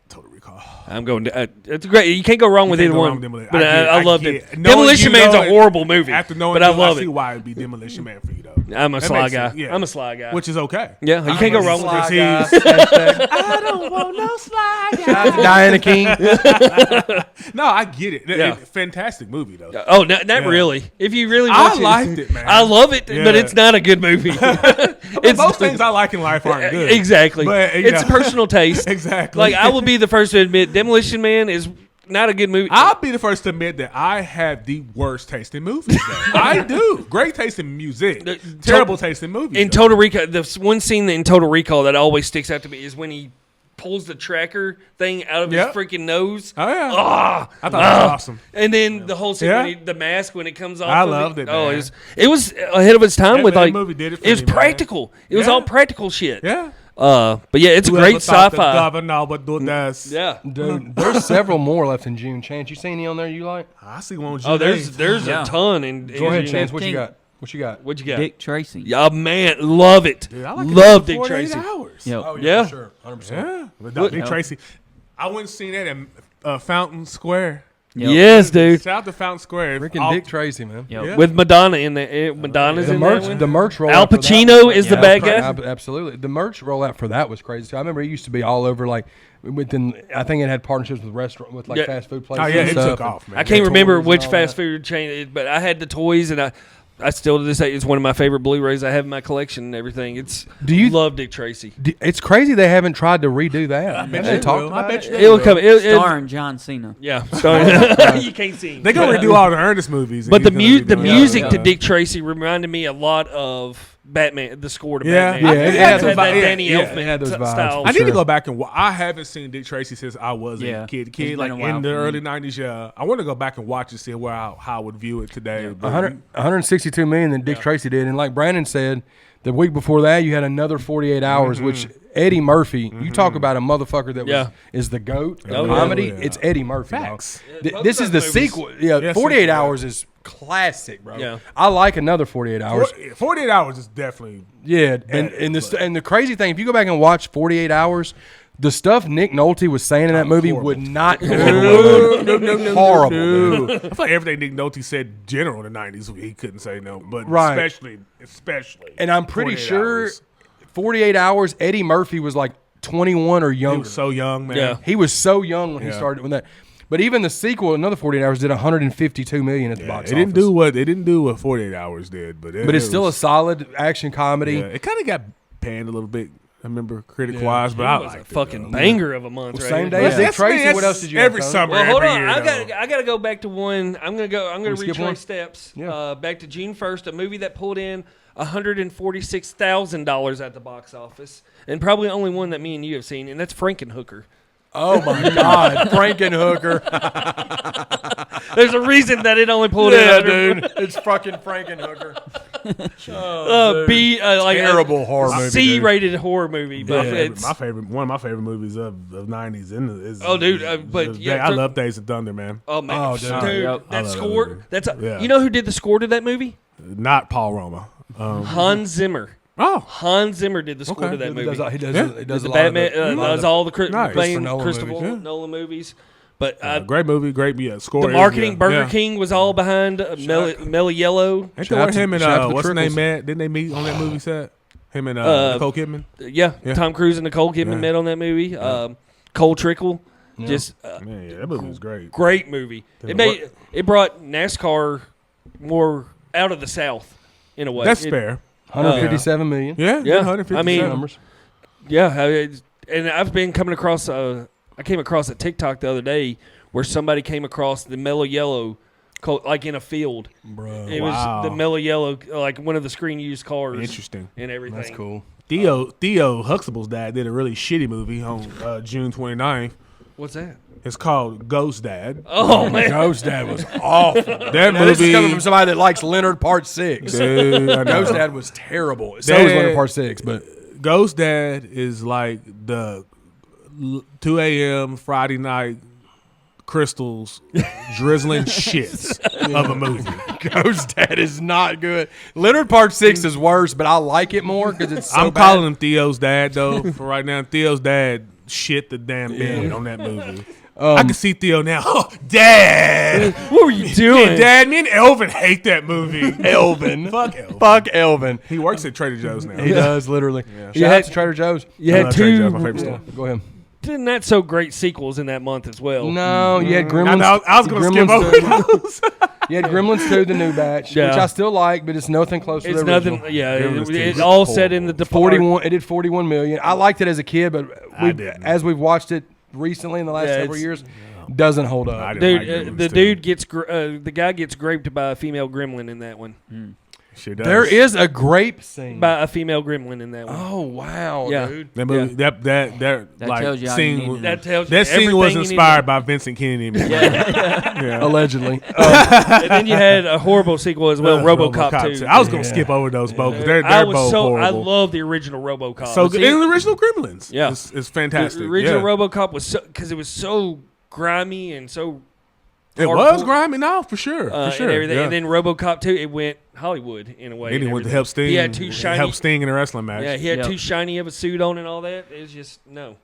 Total Recall. I'm going to. It's great. You can't go wrong with can't either go one. wrong with Demolition. But I loved get it. Knowing Demolition you Man's know a it, horrible movie. After knowing but I you, love I see it. why it'd be Demolition Man for you though. I'm a That sly makes guy. sense, yeah. I'm a sly guy. Which is okay. Yeah, you can't go wrong with Sly it. guy. Hashtag, I don't want no slide. Shout out to Diana King. No, I get it. Yeah. Fantastic movie though. Oh, not Yeah. really. If you really I watch liked it, man. I love it, but Yeah. it's not a good movie. It's Most things I like in life aren't good. Exactly. But, you it's know. personal taste. Exactly. Like I will be the first to admit, Demolition Man is not a good movie. I'll be the first to admit that I have the worst taste in movies. though. I do. Great taste in music. Terrible taste in movies. in though. Total Recall, the one scene in Total Recall that always sticks out to me is when he pulls the tracker thing out of Yep. his freaking nose. Oh yeah. Ah, I thought that was awesome. and then the whole scene, Yeah. when the mask when it comes off. I of loved it, Oh, man. it was ahead of its time That- with that like movie did it for was me, man. practical. It was Yeah. all practical shit. Yeah. But yeah, it's a Whoever great thought the sci-fi. governor would do this. Yeah. Dude, there's several more left in June. Chance, you see any on there you like? I see one. Oh, there's Yeah. a ton in. Go ahead, June. Chance. What you King. got? What you got? What you got? Dick Tracy. Yeah, man, love it. Dude, I like love it Dick 48 Tracy. hours. Yep. Oh Yeah. for sure, 100%. Yeah. But What- Dick Tracy. I went and seen that at Fountain Square. Yep. Yes, dude. Shout out to Fountain Square. Freaking Dick Tracy, man. Yep. Yeah. With Madonna in there. Madonna's The in merch, that one. the merch rollout. Al for that Pacino was- is the Yeah. bad guy. Absolutely, the merch rollout for that was crazy. I remember it used to be all over, like within. I think it had partnerships with restaurant, with like Yeah. fast food places. Oh yeah, and it stuff. took off, man. I can't remember toys and which all fast that. food chain, but I had the toys, and I still to this day, it's one of my favorite Blu-rays I have in my collection and everything. Do you- love Dick Tracy? It's crazy they haven't tried to redo that. I bet They you talked will. about I bet it. you It'll come. Starring John Cena. Yeah, sorry. You can't see. They gonna redo all the Ernest movies. and But the he's gonna be the doing music that. to Dick Tracy reminded me a lot of Batman, the score to Yeah. Batman. Yeah, it It had had those that vibes. Danny Yeah, Elfman it had those vibes. style. I need to Sure. go back and I haven't seen Dick Tracy since I was Yeah. a kid. It's been Like a while in the for me. early '90s. Yeah, I want to go back and watch and see how I would view it today. But 162 million that Dick Tracy did, and like Brandon said, the week before that you had another 48 hours, which Eddie Murphy. You talk about a motherfucker that Yeah. is the goat Oh, of yeah. comedy. Yeah. It's Eddie Murphy. dog. Facts. This is the those movies- sequel. Yeah, Yeah, 48 sequel, yeah. hours is classic, bro. Yeah. I like another 48 hours. 48 hours is definitely. Yeah, and the crazy thing, if you go back and watch 48 hours, The stuff Nick Nolte was saying in that movie horrible. would not go over. Horrible, dude. I feel like everything Nick Nolte said general in the 90s, he couldn't say no. But Right. especially. And I'm pretty 48 sure Hours. 48 Hours, Eddie Murphy was like 21 or He younger. was so young, man. Yeah. He was so young when he Yeah. started with that. But even the sequel, another 48 Hours, did 152 million at the box It office. didn't do what 48 Hours did, but But it's still a was, solid action comedy. yeah, it kind of got panned a little bit. I remember critic wise, but I It was a liked fucking it, banger of a month. Well, right same here. day as But Dick that's- Tracy. man, What else did you every have, Tony? summer? Well, hold every on. year, I gotta go back to one. I'm gonna we skip retrace one? steps. Yeah. Back to June 1st, a movie that pulled in $146,000 at the box office, and probably only one that me and you have seen, and that's Frankenhooker. Oh my God, Frankenhooker. There's a reason that it only pulled Yeah, in. dude. It's fucking Frankenhooker. Like Terrible horror movie, dude. C-rated horror movie, but Yeah. it's one of my favorite movies of 90s is Oh, dude, but is- yeah, I love Days of Thunder, man. oh man, Oh, dude, dude. Yep. I that love score. that movie. That's Yeah. you know who did the score to that movie? Not Paul Roma. Hans Zimmer. Oh, Hans Zimmer did the score Okay. to that He movie. does, he does, Yeah. he does the a lot of Batman the- a lot of does the- all the Nice. Christopher Nolan Christopher movies, Nolan movies. But great movie, great score. the marketing, yeah. Burger Yeah. King was all behind Melly Yellow. Ain't that Shout where out to- him and shout out to the what's his name Trickles. met? Didn't they meet on that movie set? Him and Nicole Kidman. Yeah, Yeah. Tom Cruise and Nicole Kidman Yeah. met on that movie. Cole Trickle, just Man, yeah, that movie was great. great movie. It brought NASCAR more out of the South in a way. That's It- fair. 157 million. Yeah, Yeah. 150 I mean, Numbers. Yeah, and I've been coming across. I came across a TikTok the other day where somebody came across the Mellow Yellow, like in a field. Bro, It Wow. was the Mellow Yellow, like one of the screen used cars. Interesting. And everything. that's cool. Theo Huxtable's dad did a really shitty movie on June 29th. What's that? It's called Ghost Dad. Oh man, Ghost Dad was awful. That Now, this is movie, coming from somebody that likes Leonard Part 6. dude, I know. Ghost Dad was terrible. So was Leonard Part 6, but Ghost Dad is like the 2 a.m. Friday night crystals drizzling shits of a movie. Ghost Dad is not good. Leonard Part 6 is worse, but I like it more because it's so I'm bad. calling him Theo's dad though. For right now, Theo's dad shit the damn bed on that movie. I can see Theo now. Oh, Dad, what were you doing? Dad, me and Elvin hate that movie. Elvin. Fuck Elvin. Fuck Elvin. He works at Trader Joe's now. He does, literally. You Shout had- out to Trader Joe's. You I had love Trader Joe's, my two favorite store. Go ahead. not so great sequels in that month as well. No, you had Gremlins. I was going to skip Gremlins over 2. those. You had Gremlins 2, the new batch, Yeah. which I still like, but it's nothing close to It's the original. nothing. Yeah, Gremlins it two. all set in the department. 41. It did 41 million. I liked it as a kid, but I didn't. as we've watched it recently in the last Yeah, several it's- years, doesn't hold I up. didn't Dude, like Gremlins the too. dude gets the guy gets graped by a female gremlin in that one. She does. There is a grape scene. By a female gremlin in that one. Oh wow, Yeah. dude. That movie, that That like tells you how you scene. need was- to That tells you that scene everything was you need to inspired know. by Vincent Kennedy. Yeah. Allegedly. And then you had a horrible sequel as well, RoboCop 2. I was gonna Yeah. skip over those both. 'Cause They're I both was so I horrible. love the original RoboCop. So good. See, And the original Gremlins. Yeah. It's fantastic. the original yeah. RoboCop was because it was so grimy and so It hardcore, was grimy, no, for sure. For sure. and everything. Yeah. And then RoboCop 2, it went Hollywood in a way. Then he and went to everything. help Sting. He had too shiny. Help Sting in a wrestling match. Yeah, he had Yep. too shiny of a suit on and all that. It was just no.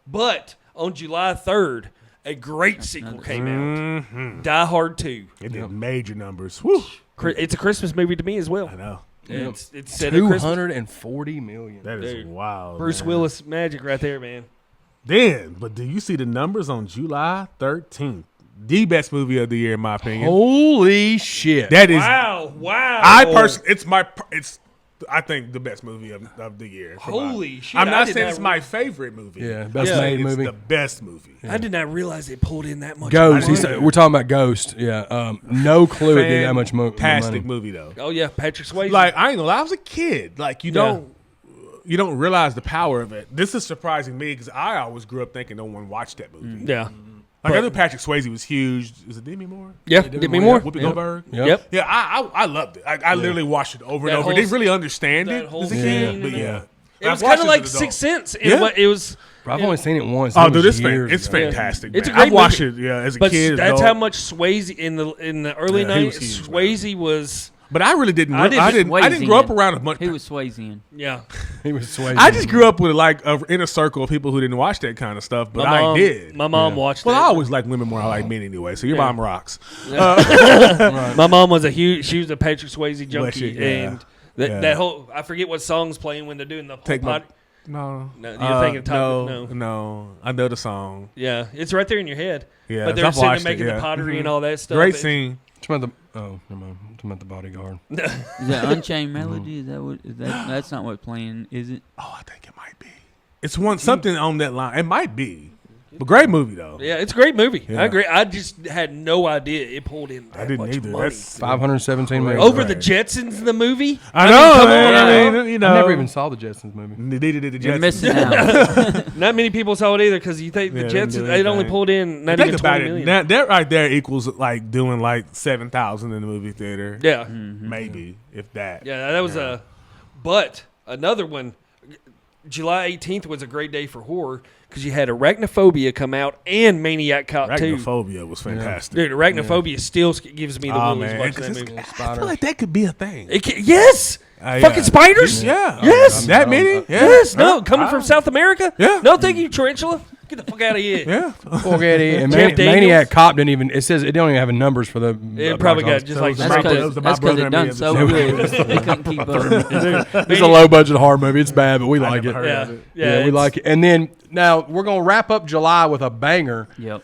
But on July 3rd, a great sequel came out. Mhm. Die Hard 2. It did major numbers. Whew. It's a Christmas movie to me as well. I know. It's set at Christmas. 240 million. That is Dude. wild. Bruce man. Willis magic right there, man. Then, but do you see the numbers on July 13th? The best movie of the year, in my opinion. Holy shit. That is, Wow! it's I think the best movie of the year. for Holy mine. shit, I'm I not did saying not it's my favorite movie. Yeah, I'm best saying made it's movie. the best movie. I did not realize they pulled in that much. Ghost. money. We're talking about Ghost. Yeah. No clue it did that much money. Fantastic movie though. Oh yeah, Patrick Swayze. Like I ain't gonna lie, I was a kid. Like you don't realize the power of it. This is surprising me because I always grew up thinking no one watched that movie. yeah, Like I knew Patrick Swayze was huge. Is it Demi Moore? yeah. Demi Demi Moore, Moore. Whoopi Yep. Goldberg? Yep. Yeah, I loved it. I literally watched it over and That over. whole Didn't really understand that it whole as a scene kid, but and yeah. It was I've kind watched of it like as an Sixth adult. Sense. Yeah. It was. Bro, I've only seen it once. Oh, It dude, was it's years it's ago. fantastic. It's a man. great I watched movie. it, as a But kid. that's adult. how much Swayze in the early Yeah, he was nights. huge, Swayze was But I really didn't. I I didn't- didn't grow up around a bunch. He was Swayze. Yeah. He was swaying. I just grew up with like a inner circle of people who didn't watch that kind of stuff, but My mom, I did. My mom watched Well, it. I always like women more. I like men anyway. So your Yeah. mom rocks. My mom was she was a Patrick Swayze junkie, she? Yeah. and that, Yeah. that whole I forget what song's playing when they're doing the whole Take my- pot. No, No, you're thinking top. no. I know the song. Yeah, it's right there in your head. Yeah, but they're I've sitting there watched it, making yeah. the pottery Mhm. and all that stuff. Great It- scene. Talking about the never mind. Talking about the bodyguard. Is that Unchained Melody? Is that what? Is that? That's not what's playing, is it? Oh, I think it might be. It's something on that line. It might be. But great movie though. Yeah, it's a great movie. Yeah. I agree. I just had no idea it pulled in that I didn't much either. money. That's 517 million. Over Right. the Jetsons, the movie. I know. come man. on, I mean, you know, I never even saw the Jetsons movie. Neither did the You're Jetsons. missing out. Not many people saw it either because you think the Yeah, they didn't Jetsons do it only anything. pulled in not Think even about 20 it. million. That right there equals like doing like 7,000 in the movie theater. Yeah, Maybe if that. yeah, that was a. But another one, July 18th was a great day for horror because you had Arachnophobia come out and Maniac Cop 2. Arachnophobia was fantastic. Dude, Arachnophobia still gives me the Oh willies man, watching 'cause that it's- movie. I feel like that could be a thing. Yes, Yeah. fucking spiders. Yeah. Yes. That many? Yeah. Yes, no, Huh? coming from South America. Yeah. No, thank you, tarantula. Get the fuck out of here. Yeah. Forget it. And Jeff Daniels? Maniac Cop didn't even. It says it don't even have numbers for the. It probably got just like That's That's my- right those there. are my because brother it and done me so episode. good. They couldn't keep up. It's a low budget horror movie. It's bad, but we like never it. heard Yeah, of it. yeah, we it's- like it. And then now we're gonna wrap up July with a banger. Yep.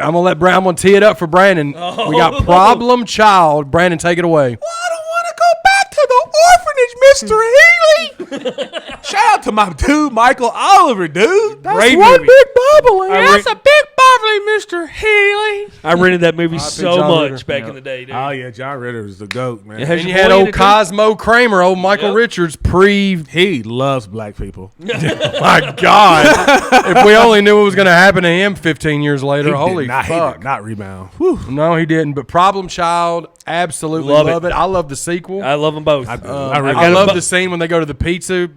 I'm gonna tee it up for Brandon. We got Problem Child. Brandon, take it away. Well, I don't want to go back to the orphanage, Mr. Healy. Shout out to my dude, Michael Oliver, dude. That's Great one movie. big bubbly. I That's re- a big bubbly, Mr. Healy. I rented that movie R.I.P. so John much Ritter. back in the day, dude. Oh, yeah, John Ritter is the GOAT, man. It has And you your had boy in old it, too? Cosmo Kramer, old Michael Yep. Richards pre. He loves black people. My God! If we only knew what was gonna happen to him 15 years later, He holy did not, He fuck! did not rebound. Whew. No, he didn't. But Problem Child, absolutely Love love it. it. I love the sequel. I love them both. I do. I really got a love bu- the scene when they go to the pizza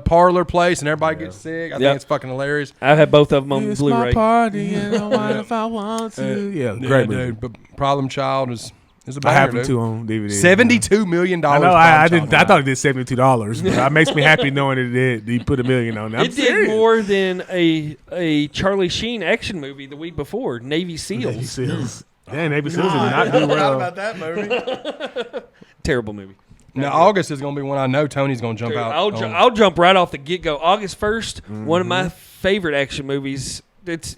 parlor place and everybody gets sick. I Yep. think it's fucking hilarious. I have both of them on It's Blu-ray. my party, and I want if I want to. Yeah, great movie. dude. But Problem Child is a I banger, have them dude. too on DVD. $72 million. I know. I didn't. I thought it did $72. But it makes me happy knowing it did. He put $1 million on. I'm It did serious. more than a Charlie Sheen action movie the week before, Navy SEALs. Navy Seals. Yeah, Navy Seals did not do well. that movie. Terrible movie. Now August is going to be when I know Tony's going to jump Dude, out. I'll jump right off the get go. August 1st, one of my Mm-hmm. favorite action movies. It's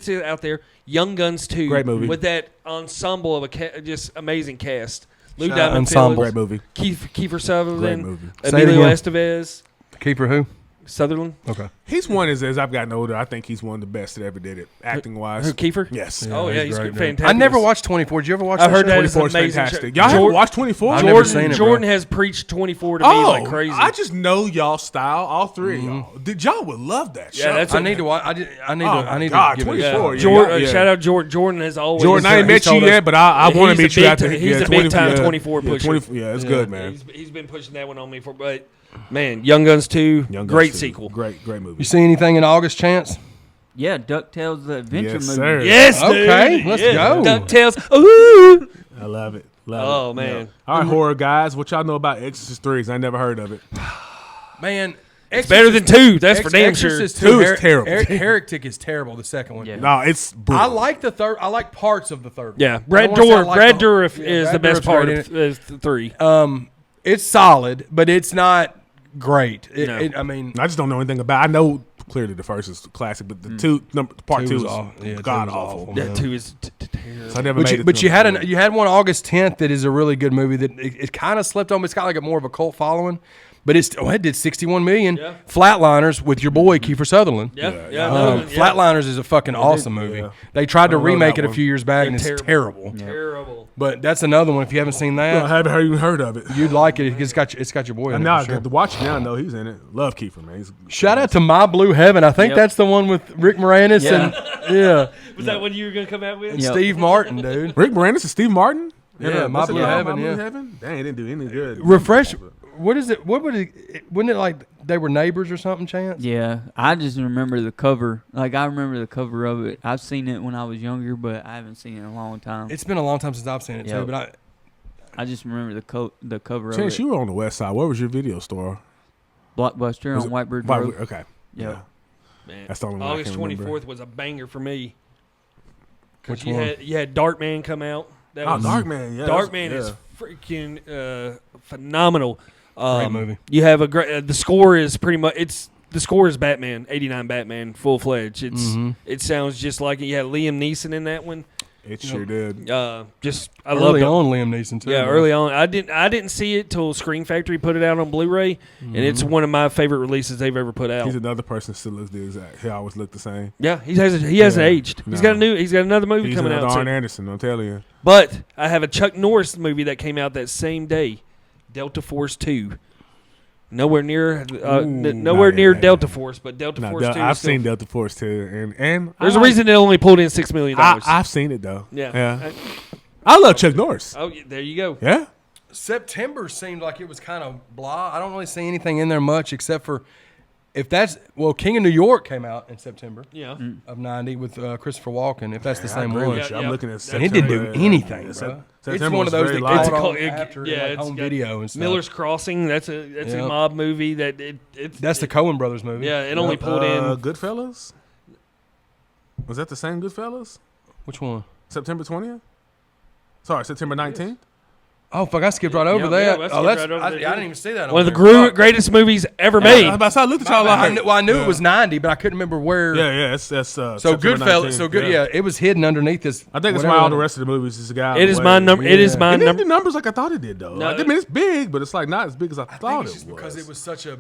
out there. Young Guns 2. Great movie. With that ensemble of just amazing cast. Lou Shout out Diamond ensemble. Great movie. Kiefer Sutherland. Great movie. Say it Emilio again. Estevez. Keeper who? Sutherland. Okay. He's one as I've gotten older. I think he's one of the best that ever did it, acting wise. Who, Kiefer? Yes. Oh, yeah, he's great, good. dude. Fantastic. I never watched 24. Did you ever watch I that heard show? that is 24 is amazing. fantastic. Y'all haven't watched 24? I've never seen it, bro. Jordan has preached 24 to me Oh, like crazy. I just know y'all style, all three of y'all. Y'all would love that show. Yeah, that's I need to watch. I need Oh, to God, give it a 24, shot. yeah. Jordan, shout out Jordan. Jordan has always. Jordan, I ain't met you told us- yet, but I want to He's meet a you big after. ti- he's a big time 24 yeah, pusher. Yeah, it's good, man. He's been pushing that one on me for, but man, Young Guns 2, Young Guns great 2, sequel. Great movie. You see anything in August, Chance? Yeah, DuckTales the Adventure Yes, movie. sir. Yes, Okay, dude. let's Yes. go. DuckTales. Ooh. I love it. Love Oh, it. man. Yeah. All right, horror guys, what y'all know about Exorcist 3? 'Cause I never heard of it. Man, It's better than 2. That's for damn sure. Exorcist 2 is terrible. Heretic is terrible. The second one. Yeah. No, it's brutal. I like the third. I like parts of the third. Yeah, one. Brad I don't wanna say I Dourif. like Brad the- Dourif yeah, is Brad the best Dourif's part great of in the 3. It's solid, but it's not great. No. I mean, I just don't know anything about. I know clearly the first is classic, but the part two two was is aw- yeah, two god was awful. awful. Yeah, man. 2 is terrible. So I never but made you, it. but to you had number an you had one August 10th that is a really good movie that it kind of slipped on. But it's got like a more of a cult following. But it did 61 million. Yeah. Flatliners with your boy Kiefer Sutherland. Yeah, Yeah, yeah. Flatliners is a fucking awesome movie. yeah. They tried to I don't know remake that it a one. few years back, They're and it's terrible. terrible. Terrible. But that's another one. If you haven't seen I that, haven't even heard of it. you'd like it. It's got your boy in And it. now for sure. to watch it now, I know he's in it. Love Kiefer, man. Shout out to My Blue Heaven. I think Yep. that's the one with Rick Moranis Yeah. and Was that what you were going to come out with? and Yep. Steve Martin, dude. Rick Moranis and Steve Martin. Yeah, My what's it Blue called? Heaven, My yeah. Blue Heaven. Dang, it didn't do any good. Refresh. What is it? What would it? Wasn't it like they were neighbors or something? Chance? Yeah, I just remember the cover. Like, I remember the cover of it. I've seen it when I was younger, but I haven't seen it in a long time. It's been a long time since I've seen it too. Yep. But I just remember the cover of Chance, it. you were on the west side. Where was your video store? Blockbuster Was on it- Whitebird White- Road. Okay. Yeah. Man, That's the only one I August can remember. 24th was a banger for me. 'Cause Which you one? had Darkman come out. That Oh, was, Darkman. Yeah. Darkman yeah. is freaking phenomenal. Great movie. You have a great. The score is pretty much. The score is Batman, '89 Batman, full fledged. It sounds just like it. You had Liam Neeson in that one. It sure did. I Early love on, Liam Neeson too. Yeah, bro. early on. I didn't see it till Screen Factory put it out on Blu-ray, and it's one of my favorite releases they've ever put out. He's another person that still looks the exact. He always looked the same. Yeah, he hasn't aged. He's No. He's got another movie He's coming another out Arn soon. Anderson. I'm telling you. But I have a Chuck Norris movie that came out that same day, Delta Force 2. Nowhere near, nowhere Nah, near yeah. Delta Force, but Delta No, Force 2. I've is still- seen Delta Force too, and There's I a reason it only pulled in $6 million. I've seen it though. Yeah. I love Chuck Norris. Oh, yeah, there you go. Yeah. September seemed like it was kind of blah. I don't really see anything in there much except for King of New York came out in September Yeah. of '90 with Christopher Walken. If that's the I same agree one, with you. Yeah, I'm looking at and he didn't do September, anything, yeah, bro. It's September one of was those that very caught light. on after like, home video and stuff. Miller's Crossing. That's a Yep. mob movie that it's That's the Coen Brothers movie. yeah. It only pulled in. Goodfellas. Was that the same Goodfellas? Which one? September 20th. Sorry, September 19th. Oh fuck! I skipped right over Yeah, that. yeah, I oh, skipped that's right over I that, didn't yeah. even see that. One of the on there. Fuck. greatest movies ever I, made. I looked at y'all I like, knew it was '90, but I couldn't remember where. yeah, that's So September Goodfellas. 19th, So good. Yeah, it was hidden underneath this. I think it's whatever why all the that- rest of the movies is a guy. It is my number. It is Yeah. my It didn't number. do numbers like I thought it did though. No, Like, I mean, it's big, but it's like not as big as I I think thought it's it just was. because it was such a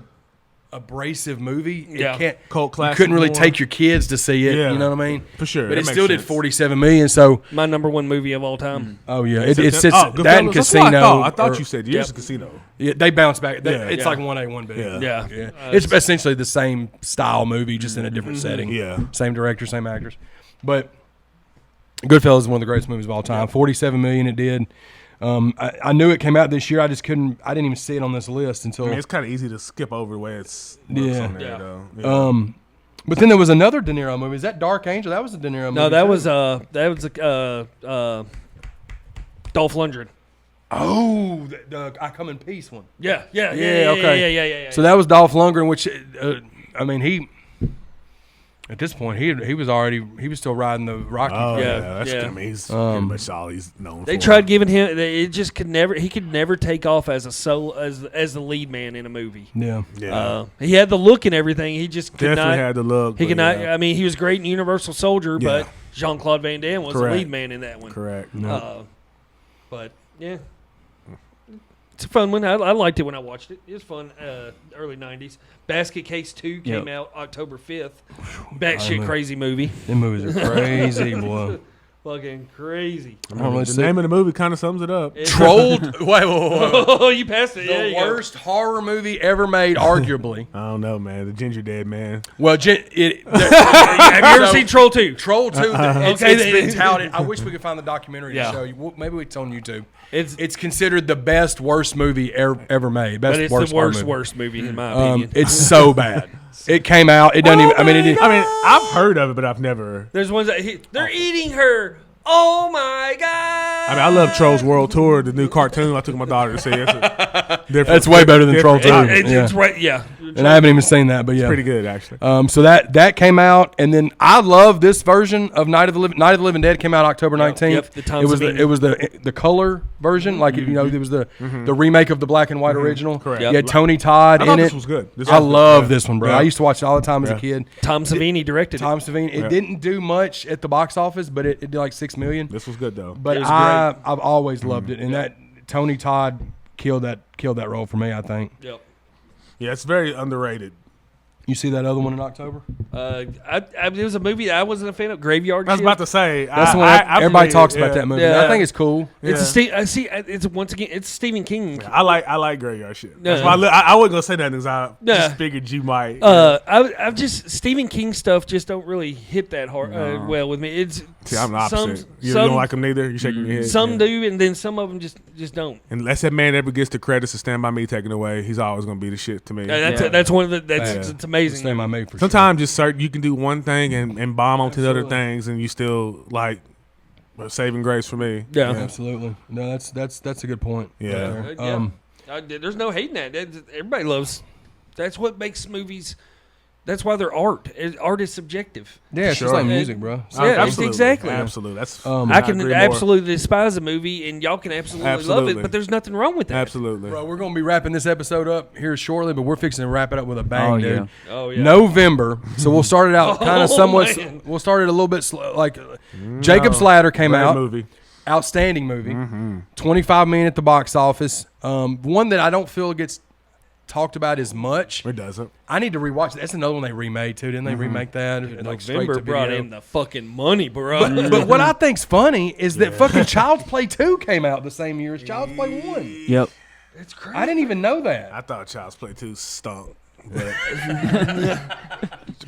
abrasive movie. Yeah. It can't. Cult You classic couldn't really more. take your kids to see it. Yeah. You know what I mean? For sure, But that it makes still did sense. 47 million. So My number one movie of all time. oh yeah, it sits Goodfellas? that and That's what Casino. I thought or- you said years Yep. of Casino. Yeah, they bounce back. Yeah. It's Yeah. like 1A, 1B. Yeah. Yeah. It's essentially the same style movie, just in a different setting. Yeah. Same director, same actors. But Goodfellas is one of the greatest movies of all time. 47 million it did. I knew it came out this year. I just couldn't. I didn't even see it on this list until. I mean, it's kind of easy to skip over the way it's looks Yeah. on there, Yeah. though. Yeah. But then there was another De Niro movie. Is that Dark Angel? That was a De Niro movie. No, that too. was Dolph Lundgren. Oh, the I Come in Peace one. Yeah. Okay. Yeah. So that was Dolph Lundgren, which I mean he. At this point, he was still riding the Rocky. Oh, Yeah, yeah. That's yeah. I mean, he's pretty much all he's known They for. tried giving him. It just could never. He could never take off as a solo as the lead man in a movie. Yeah. Yeah. He had the look and everything. He just could Definitely not. had the look. He but could not. yeah. I mean, he was great in Universal Soldier, Yeah. but Jean-Claude Van Damme was Correct. the lead man in that one. Correct. But yeah, it's a fun one. I liked it when I watched it. It was fun. Early '90s. Basket Case 2 came out October 5th. Batshit crazy movie. Them movies are crazy, boy. Fucking crazy. I don't really the see name of the movie kind of sums it up. Trolled. Wait. Oh, you passed it. There The you go. worst horror movie ever made, arguably. I don't know, man. The Ginger Dead Man. Well, Have you ever So- seen Troll 2? Troll 2, it's been touted. I wish we could find the documentary Yeah. to show you. Well, maybe it's on YouTube. It's It's considered the best, worst movie ever made. Best, but it's worst the horror movie. worst movie in my opinion. It's so bad. It came out. It doesn't even. I mean, it didn't. I mean, I've heard of it, but I've never. There's ones that they're eating her. Oh my god! I mean, I love Trolls World Tour, the new cartoon. I took my daughter to see. It's a different, That's way better than Troll different- 2. It's right. Yeah. And I haven't even seen that, but yeah, Pretty good, actually. So that came out, and then I love this version of Night of the Living Dead. Came out October 19th. Yep, the Tom Savini. It was the color version, like you know, it was the remake of the black and white original. Correct. You had Tony Todd I in thought it. this was good. This I was good. love Yeah. this one, bro. Yeah. I used to watch it all the time as a Yeah. kid. Tom Savini directed Tom it. Savini. It Yeah. didn't do much at the box office, but it did like $6 million. This was good though. But It was I've always loved it, and that Tony Todd killed that role for me. I think. Yep. Yeah, it's very underrated. You see that other one in October? It was a movie I wasn't a fan of. Graveyard I was Shift. about to say. That's the one everybody talks about that movie. Yeah. I think it's cool. It's it's once again it's Stephen King. I like Graveyard Shit. That's Yeah. why I wasn't gonna say that because I Yeah. just figured you might. I've just Stephen King stuff just don't really hit that hard well with me. It's See, I'm the opposite. You some, don't like them neither. You shaking your head. Some Yeah. do, and then some of them just don't. Unless that man ever gets the credits to Stand by Me taken away, he's always gonna be the shit to me. That's one of the Yeah. it's amazing. Stand by Me for Sometimes just certain you can do one thing and bomb onto the other Absolutely. things, and you still like a saving grace for me. Yeah. Absolutely. No, that's a good point. Yeah. Right there. There's no hating that. Everybody loves. That's what makes movies. That's why they're art. Art is subjective. Yeah, it's just Sure. like music, bro. Yeah, exactly. Absolutely. That's I can agree more. absolutely despise a movie, and y'all can absolutely love Absolutely. it, but there's nothing wrong with that. Absolutely. Bro, we're gonna be wrapping this episode up here shortly, but we're fixing to wrap it up with a bang, Oh, dude. yeah. Oh yeah. November, so we'll start it out kind of somewhat. man. We'll start it a little bit like Jacob's Ladder came Great out. movie. Outstanding movie. 25 million at the box office. One that I don't feel gets talked about as much. It doesn't. I need to rewatch it. That's another one they remade too. Didn't they remake that? Like straight November to brought video? in the fucking money, bro. But what I think's funny is that fucking Child's Play 2 came out the same year as Child's Play 1. Yep. That's crazy. I didn't even know that. I thought Child's Play 2 stunk. But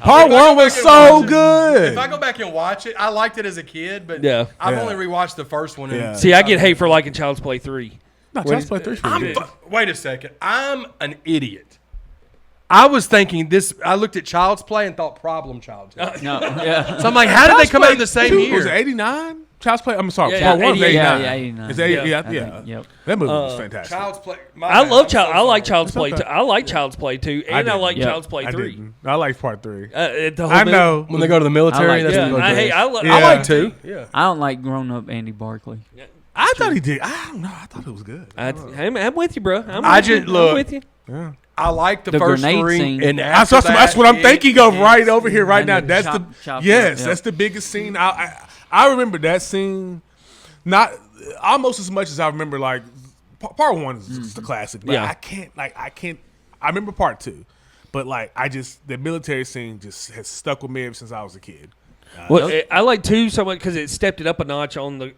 Part 1 was so good. If I go back and watch it, I liked it as a kid, but Yeah. I've Yeah. only rewatched the first one. Yeah. See, I get hate for liking Child's Play 3. No, Child's Play 3 is pretty good. Wait a second. I'm an idiot. I was thinking this. I looked at Child's Play and thought Problem Child. No. Yeah. So I'm like, how did they come out in the same Two- year? Was it 89? Child's Play? I'm sorry. Yeah, Part 1 was 88. 89. Yeah, 89. It's 80, Yeah. yeah. I think, yep. That movie was fantastic. Child's Play. I love Child. I like Child's Play okay. 2. I like Child's Play 2, and I didn't. like Yeah. Child's Play I 3. didn't. I like Part 3. The whole I movie- know. When they go to the military, I like that's that. when Yeah, they go I to hate. it. I, lo- Yeah. I like to. Yeah. I don't like grown up Andy Barkley. I thought he did. I don't know. I thought it was good. I'm with you, bro. I'm I with just- you. look. I'm with you. Yeah. I like the The first grenade three, scene. and That's, after that's what I'm that, thinking of right over here, right and now. the That's chop yes, up, that's the biggest scene. I remember that scene, not almost as much as I remember like part 1 is just a classic. But Yeah. I can't. I remember part 2, but like the military scene just has stuck with me ever since I was a kid. Well, I like 2 so much because it stepped it up a notch on the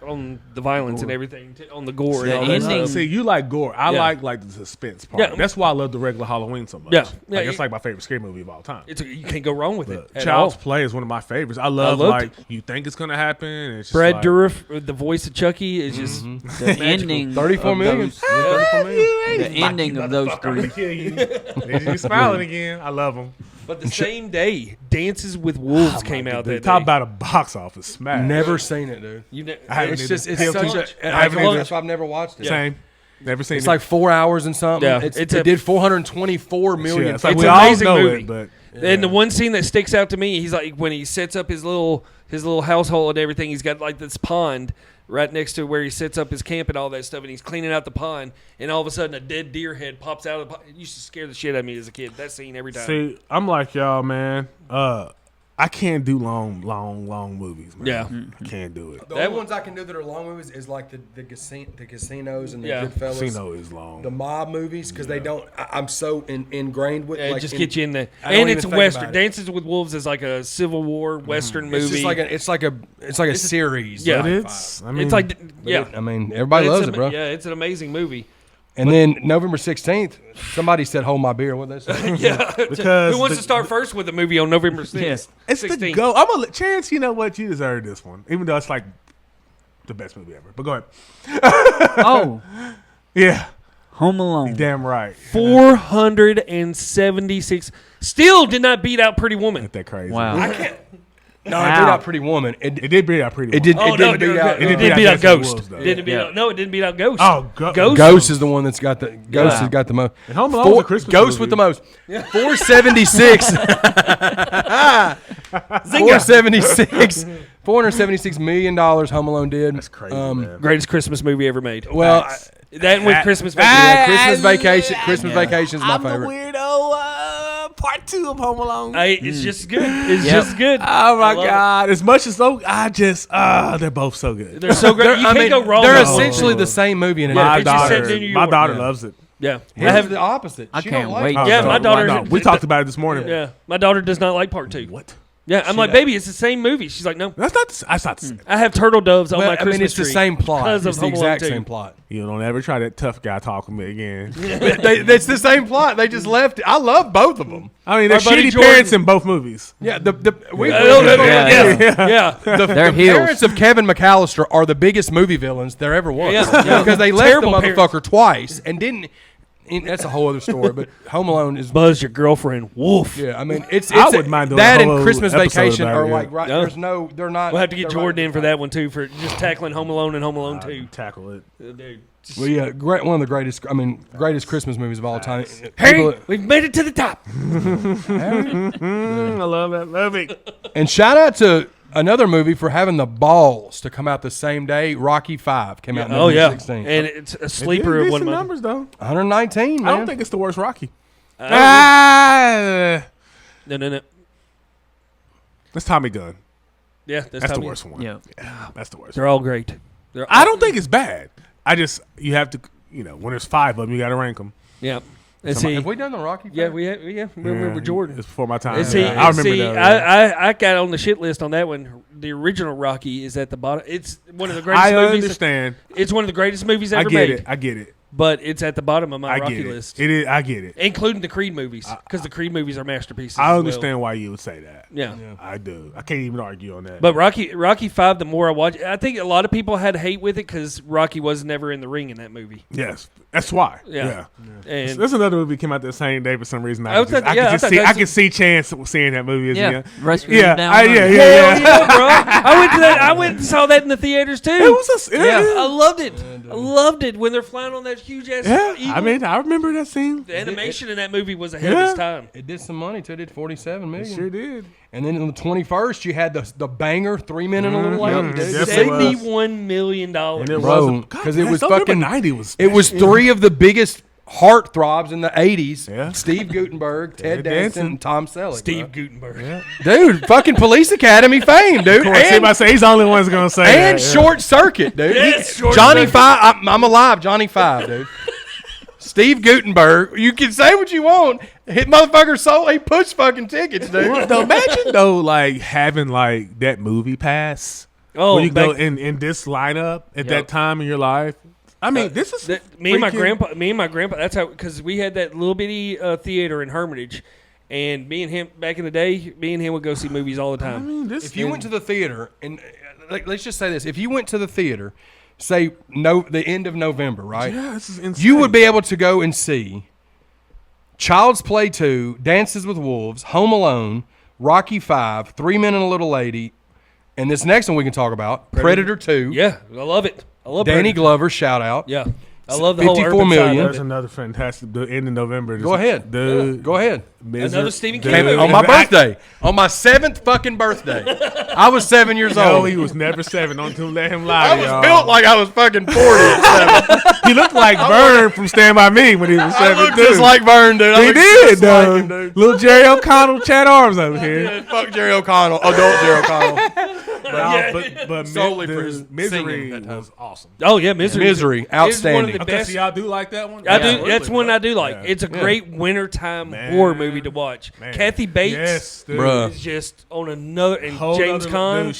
violence and everything, on the gore and The all that ending- stuff. See, you like gore. I Yeah. like the suspense part. Yeah. That's why I love the regular Halloween so much. Yeah. Yeah, Like, it's it- like my favorite scary movie of all time. You can't go wrong with it. But At Child's all. Play is one of my favorites. I love loved like you think it's gonna happen. And it's just Brad like, Dourif, the voice of Chucky, is just The ending. 34 of million. those- Yeah, 34 million. The ending of those three. kill you. You're smiling again. I love them. But the same day, Dances with Wolves came out that Talk day. about a box office smash. Never seen it, dude. I haven't It's either. just it's Hell, such too. a. I haven't either. That's why I've never watched it. Same. Never seen It's it. like 4 hours and something. Yeah, it it's a- did 424 million. Yeah, it's like It's we an all amazing know movie. it, but And the one scene that sticks out to me, he's like when he sets up his little household and everything. He's got like this pond right next to where he sets up his camp and all that stuff, and he's cleaning out the pond, and all of a sudden a dead deer head pops out of the pond. It used to scare the shit out of me as a kid. That scene every time. see, I'm like y'all, man. I can't do long movies, man. Yeah. I can't do it. The That only one- ones I can do that are long movies is like the casinos and the Yeah. Goodfellas, Casino is long. the mob movies because they don't. I'm so ingrained with. Yeah, it like, just gets you in there. I don't And even it's think Western. about it. Dances with Wolves is like a Civil War Western movie. It's just like a series. Yeah. But like it's, five. I mean, it's like But I mean, everybody It's loves it, bro. Yeah, it's an amazing movie. And then November 16th, somebody said, "Hold my beer." What they say? Yeah. because Who wants to start first with a movie on November 6th? Yes. It's the 16th? go. I'm gonna Chance. You know what? You deserve this one, even though it's like the best movie ever. But go ahead. Oh, Yeah, Home Alone. damn right. 476. Still did not beat out Pretty Woman. Ain't that crazy? Wow. No, it beat Wow. out Pretty Woman. It did beat out pretty. It did. Oh, It no, didn't beat out. it did didn't beat beat out out Dances with Ghost. Wolves, though. Didn't beat Yeah. out, no, it didn't beat out Ghost. Oh, Ghost. Ghost is the one that's got the Ghost Wow. has got the most. And Home Alone was a Christmas Ghost movie. with the most. 476. 476. $476 million. Home Alone did. That's crazy, man. Greatest Christmas movie ever made. Well, That and with Christmas Vacation. yeah, Christmas Vacation. Christmas Vacation is my I'm favorite. the weirdo. Part 2 of Home Alone. Hey, it's just good. It's Yep. just good. Oh my I love God! As much as though I just they're both so good. They're so great. You I can't mean, go wrong. They're with them. essentially the same movie in a My it just different. said daughter, New my York. daughter Yeah. loves it. Yeah. His I have the opposite. I She can't don't like wait. it. Yeah, Oh, my daughter- no, we talked about it this morning. Yeah. My daughter does not like part 2. What? Yeah. I'm like, baby, it's the same movie. She's like, no. That's not. That's not. I have turtle doves on Well, my I Christmas mean, it's the tree same plot. because It's of the Home Alone exact 2. same plot. You don't ever try that tough guy talk with me again. It's the same plot. They just left it. I love both of them. I mean, they're Our buddy shitty Jordan- parents in both movies. Yeah, Yeah. The heels. parents of Kevin McAllister are the biggest movie villains there ever was. Yeah. Because they left Terrible the parents. motherfucker twice and didn't. that's a whole other story. But Home Alone is. Buzz your girlfriend. Woof. Yeah, I mean, it's I wouldn't mind doing that a whole and Christmas episode Vacation about are it, like yeah. right. Yeah. There's no, they're not. We'll have to get they're Jordan right. in for that one too, for just tackling Home Alone and Home Alone 2. Tackle it. Dude. Well, yeah, great. One of the greatest. I mean, greatest Christmas movies of all time. Harry, we've made it to the top. I love that movie. And shout out to another movie for having the balls to come out the same day. Rocky V came out in Oh yeah, 2016. and it's a sleeper of one of my. numbers though. 119, man. I don't think it's the worst Rocky. No, That's Tommy Gunn. Yeah, That's the Tommy. worst one. Yeah. That's the worst. They're all great. I don't think it's bad. You have to, when there's 5 of them, you got to rank them. Yeah. And see, Have we done the Rocky? yeah, we remember Jordan. It's before my time. And see, I remember that. I got on the shit list on that one. The original Rocky is at the bottom. It's one of the greatest I movies. understand. It's one of the greatest movies I ever get made. it. I get it. But it's at the bottom of my I Rocky get it. list, It is. I get it. including the Creed movies, because the Creed movies are masterpieces. I as understand why you would say that. Well. Yeah. I do. I can't even argue on that. But Rocky V, the more I watch, I think a lot of people had hate with it because Rocky was never in the ring in that movie. yes, that's why. Yeah. And There's another movie came out the same day for some reason. I thought- yeah, I thought I that's- could see Chance seeing that movie. Yeah. Rescue Yeah. Down Yeah. Under. Yeah. hell yeah, bro! I went to that. I went and saw that in the theaters too. It was a, I loved it. I loved it when they're flying on that huge ass Yeah. eagle. I mean, I remember that scene. The animation in that movie was ahead of its time. It did some money too. It did 47 million. Sure did. And then on the 21st, you had the banger 3 Men and a Little Lady. Yep. dude. It definitely was. $71 million. And it Bro, was because it was November fucking 90 was. It was 3 of the biggest heartthrobs in the 80s. Yeah. Steve Guttenberg, Ted Ted Danson, Danson. and Tom Selleck. Steve bro. Gutenberg. Dude, fucking Police Academy fame, dude. Of course, everybody say he's the only one's gonna say And that. Short Circuit, dude. Yes, Short Johnny Circuit. Five. I'm alive. Johnny Five, dude. Steve Guttenberg. You can say what you want. Hit motherfucker sold. He pushed fucking tickets, dude. Well, though, imagine though, like having like that movie pass. Oh, where you go back- in this lineup at Yep. that time in your life. I mean, this is me and my freaking- grandpa. That's how, because we had that little bitty theater in Hermitage, and me and him back in the day, me and him would go see movies all the I time. mean, this. If you went to the theater, and let's just say this: if you went to the theater, say the end of November, right? yeah, this is insane. You would be able to go and see Child's Play 2, Dances with Wolves, Home Alone, Rocky 5, 3 Men and a Little Lady, and this next one we can talk about, Predator 2. Yeah, I love it. I love Danny Predator. Glover, shout out. Yeah, I love the whole 54 urban million. side of There's it. another fantastic. The end of November. Go ahead. Dude, Go ahead. Another Stephen King Came movie. on my birthday. On my 7th fucking birthday. I was 7 years No, old. he was never 7. Don't let him lie. I was y'all. built like I was fucking 40 at 7. He looked like Vern from Stand By Me when he was 7 I looked too. just like Vern, dude. I He looked did, just like him, though. dude. Little Jerry O'Connell, Chad Arms over here. Yeah, fuck Jerry O'Connell. Adult Jerry O'Connell. But Solely Mi- for the his Misery singing that time. was awesome. Oh yeah, Misery. Misery, It's one of outstanding. the Okay, best. so y'all do like that one? I do. Absolutely, That's one bro. I do like. Yeah. It's a great wintertime Man. horror movie to watch. Man. Kathy Bates Yes, dude. Bruh. is just on another, and Whole James other- Caan. Dude,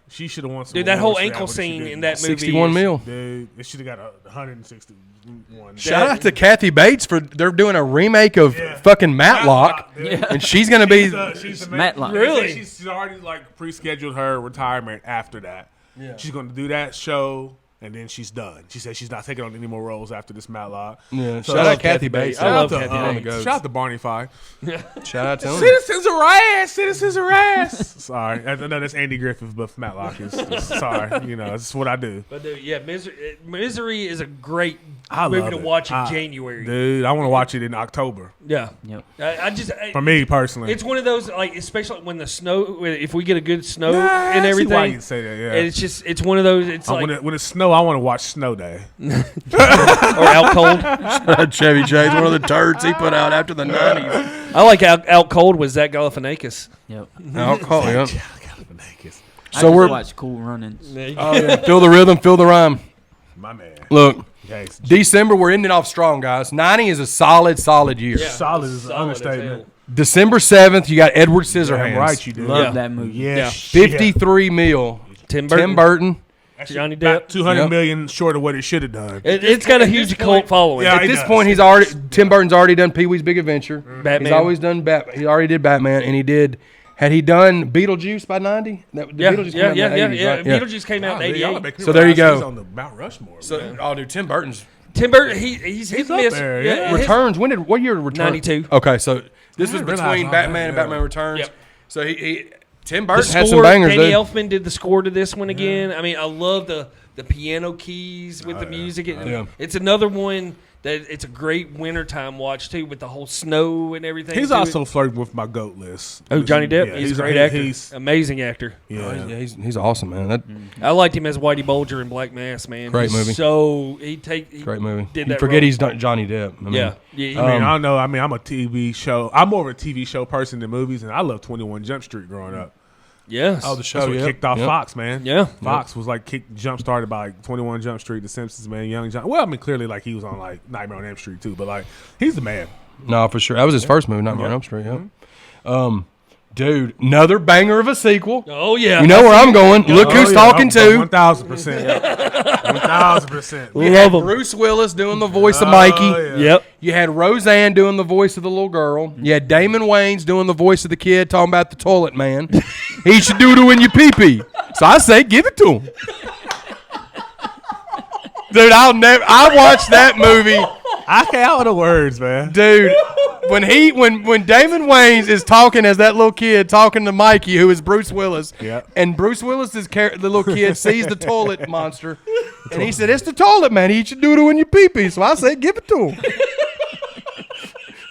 she should have won some Dude, that whole awards for ankle what she scene did. in that movie. 61 is- mil. Dude, they should have got 161. Shout out to Kathy Bates for they're doing a remake of Yeah. fucking Matlock, Dude. and she's gonna be. She's Matlock. Really? She's already like pre-scheduled her retirement after that. Yeah. She's going to do that show, and then she's done. She said she's not taking on any more roles after this Matlock. Yeah, So shout I out love Kathy Bates. I love Shout out Kathy to, Bates. shout out to Barney Fife. Shout out to him. Citizens harass! Citizens harass! Sorry. I know that's Andy Griffith, but Matlock is sorry. You know, it's what I do. But dude, yeah, Misery is a great I movie love to it. watch in January. Dude, I want to watch it in October. Yeah, Yep. For me, personally. It's one of those, like, especially when the snow, if we get a good snow Nah, I and see everything, why you say that, yeah. and it's one of those. It's like when it's snow, I want to watch Snow Day. or Out Cold. Chevy Chase, one of the turds he put out after the 90s. I like Out Cold with Zach Galifianakis. Yep. Alcohol, yeah. I So just we're watch Cool Runnings. oh, yeah. Feel the rhythm, feel the rhyme. My man. Look, Yes. December we're ending off strong, guys. 90 is a solid year. Solid is an Solid as understatement. hell. December 7th, you got Edward Scissorhands. Damn right you do. Love Yeah. that movie. Yeah. Yeah. 53 mil. Tim Burton. Tim Burton. Johnny About Depp. 200 Yep. million short of what it should have done. It's got a huge cult following. Yeah, At he this does. point, Tim Burton's already done Pee-wee's Big Adventure. Batman. He's always done He already did Batman, and he did. Had he done Beetlejuice by 90? Yeah, Beetlejuice came out in the 80s, right? Beetlejuice came out in Golly, y'all 88. make me So there you realize go. he's on the Mount Rushmore. So, oh, dude, Tim Burton's Tim Burton, he's hit and up miss. there, yeah. his- Returns. What year did Returns? 92. Okay, so this was didn't realize between all Batman that, and yeah. Batman Returns. Yep. So Tim The Burton had some score, bangers, Danny dude. Elfman did the score to this one again. I mean, I love the piano keys with the music. Yeah. It's another one that it's a great wintertime watch too, with the whole snow and everything. He's to also it. flirting with my GOAT list. Oh, Johnny Depp. Yeah, he's a great actor. He's, Amazing actor. yeah. Yeah, he's awesome, man. That I liked him as Whitey Bulger in Black Mass, man. Great He's movie. So he great movie. Did You that forget role. he's not Johnny Depp. I mean, Yeah. Yeah. I mean, I don't know. I mean, I'm a TV show. I'm more of a TV show person than movies, and I love 21 Jump Street growing up. Yes. Oh, the show. That's what Yep. kicked off Yep. Fox, man. Yeah. Fox was like jump started by like 21 Jump Street, The Simpsons, man, Young John. Well, I mean, clearly like he was on like Nightmare on Elm Street too, but like he's the man. No, for sure. That was his first movie, Nightmare on Elm Street. Yeah. Dude, another banger of a sequel. Oh yeah. You know where I'm going. Look Oh, who's yeah, talking to. 1,000%. 1,000%. You Love had 'em. Bruce Willis doing the voice of Mikey. yeah. Yep. You had Roseanne doing the voice of the little girl. You had Damon Wayans doing the voice of the kid talking about the toilet man. He should do it when you pee-pee. So I say give it to him. Dude, I watched that movie. I can't out the words, man. Dude, when Damon Wayans is talking as that little kid talking to Mikey, who is Bruce Willis, Yep. and Bruce Willis's the little kid sees the toilet monster, and he said, "It's the toilet man. He should do it when you pee pee." So I said, "Give it to him."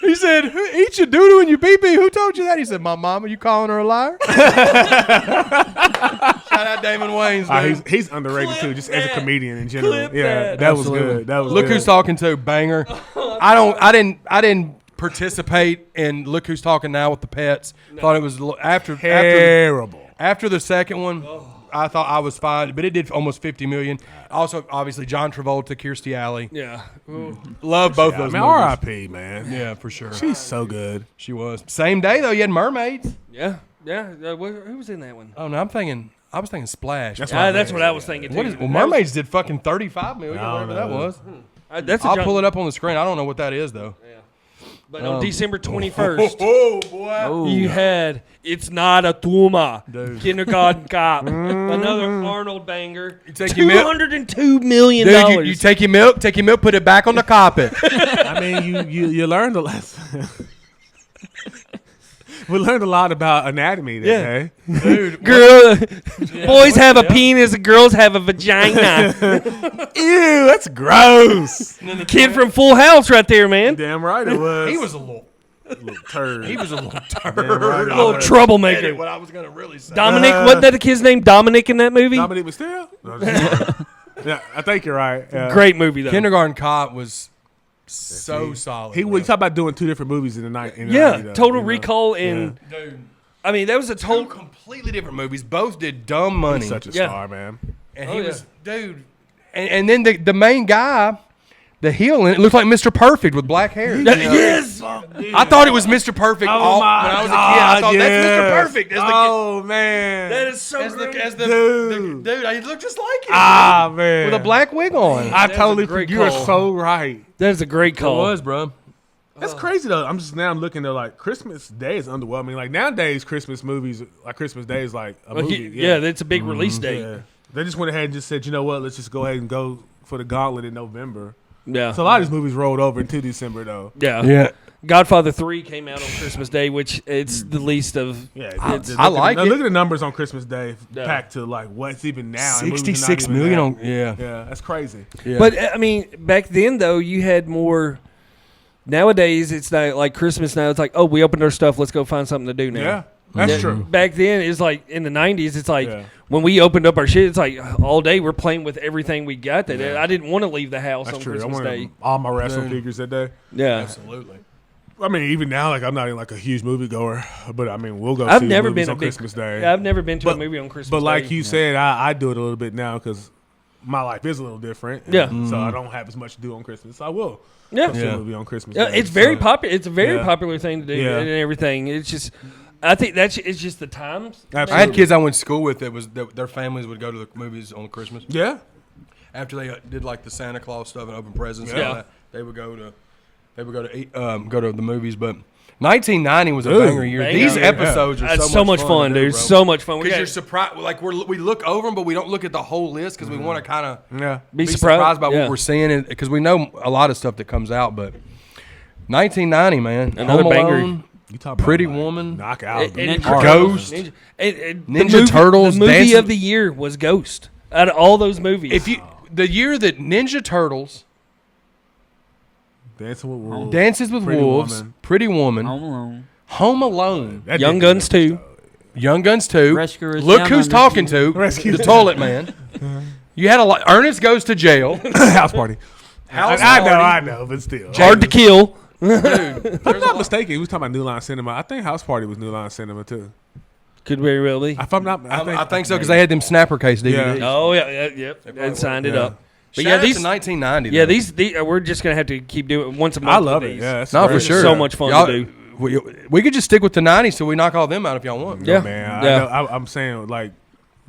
He said, "He should do it when you pee pee." Who told you that? He said, "My mama." You calling her a liar? Shout out Damon Wayans, dude. He's underrated too, just as a comedian in general. Clip Yeah, that. that was Absolutely. good. That was Look good. who's talking to, banger. I didn't participate in Look Who's Talking Now with the Pets. Thought it was after terrible. after the second one. I thought I was fine, but it did almost 50 million. Also, obviously, John Travolta, Kirstie Alley. Yeah. Ooh. Love both I those mean, movies. R.I.P. man. Yeah, for sure. She's so good. She was. Same day though, you had Mermaids. Yeah. Yeah. Who was in that one? Oh no, I was thinking Splash. That's That's what I was thinking too. What is? Well, That was- Mermaids did fucking 35 million, No, whatever no. that was. That's a I'll John- pull it up on the screen. I don't know what that is though. But on December 21st, Oh boy. you had It's Not a Tumor, Dude. Kindergarten Cop, another Arnold banger. You take your milk- $202 million. Dude, you take your milk, put it back on the carpet. I mean, you learned a lesson. We learned a lot about anatomy that day. Dude, Girl, boys have a penis, and girls have a vagina. Ew, that's gross. Kid from Full House, right there, man. Damn right it was. he was a little turd. He was a little turd. Damn right. A little Said troublemaker. it, what I was gonna really say. Dominic, wasn't that the kid's name? Dominic in that movie? Dominic Mysterio? No, just- yeah, I think you're right. Yeah. Great movie though. Kindergarten Cop was so solid. He bro. was talking about doing two different movies in the night. Yeah, Total Recall and Dude, I mean that was a two total. completely different movies. Both did dumb money. He's such a Yeah. star, man. And Oh, he yeah. was, dude. And then the main guy, the heel, it looked like Mr. Perfect with black hair. Yes. I thought it was Mr. Perfect when I was a kid. I thought that's Mr. Perfect. As the, Oh man, That is so great. Dude. dude, he looked just like him. ah man, With a black wig on. I That's totally a great you are call. so right. That is a great call. bro. That's crazy though. I'm looking at like Christmas Day is underwhelming. Like nowadays, Christmas movies like Christmas Day is like a movie. Yeah, that's a big release date. Yeah. They just went ahead and just said, you know what? Let's just go ahead and go for the gauntlet in November. Yeah. So a lot of these movies rolled over into December though. Yeah. Yeah. Godfather 3 came out on Christmas Day, which it's the least of. Yeah, I like it. Look at the numbers on Christmas Day, Yeah. packed to like what's even now. and movies are not 66 even million that. on. Yeah. Yeah, that's crazy. Yeah. But I mean, back then though, you had more. Nowadays, it's not like Christmas. Now it's like, oh, we opened our stuff. Let's go find something to do now. Yeah, that's true. Back then, it's like in the '90s. It's like Yeah. when we opened up our shit. It's like all day we're playing with everything we got. That I didn't want to leave the house That's on true. I Christmas wanted Day. all my wrestling Dude. figures that day. Yeah, Absolutely. I mean, even now, like I'm not even like a huge movie goer, but I mean, we'll go. I've see never movies been a on big Christmas Day. Yeah, I've never been to a But- movie on Christmas. But like Day. you said, I do it a little bit now because my life is a little different. Yeah. So I don't have as much to do on Christmas. So I will. Yeah. go see Yeah. a movie on Christmas. Yeah, Day. it's very So- popular. It's a very Yeah. popular thing to do Yeah. and everything. It's just, I think it's just the times. Absolutely. I had kids I went to school with that their families would go to the movies on Christmas. Yeah. After they did like the Santa Claus stuff and open presents, Yeah. and all that, they would go to eat, go to the movies. But 1990 was a Ooh, banger year. banger. These Yeah. episodes are That's so much fun, to do, dude. bro. So much fun. We Because got you're surprised. Like we look over them, but we don't look at the whole list because we want to kind of Yeah. be surprised by yeah. what we're seeing. Because we know a lot of stuff that comes out. But 1990, man. Another Home banger. Alone, You talk about, Pretty like, Woman. knockout. And Ghost. Ninja Turtles, The movie Dancing- of the year was Ghost. Out of all those movies, If you the year that Ninja Turtles, Dancing with Wolves. Dances with Pretty Wolves, Woman. Pretty Woman, Home Alone. Home Alone, That Young didn't Guns do 2. Young Guns 2. Rescuers Look Down who's Under talking 2. to Rescuers the Down Toilet Man. You had a lot. Ernest Goes to Jail. House Party. House I Party. know, but still. Hard to Kill. Dude, If I'm not mistaken, we was talking about New Line Cinema. I think House Party was New Line Cinema too. Could very well be. If I'm not, I think so because they had them snapper case DVDs. Yeah. Oh yep. And signed it Yeah. up. But Shout yeah, out these to 1990. yeah though. these we're just gonna have to keep doing it once a month. I love with it. these. Yeah, that's No, great. for sure. So much fun Y'all- to do. We could just stick with the 90s till we knock all them out if y'all want. Yeah. Man, Yeah. I'm saying like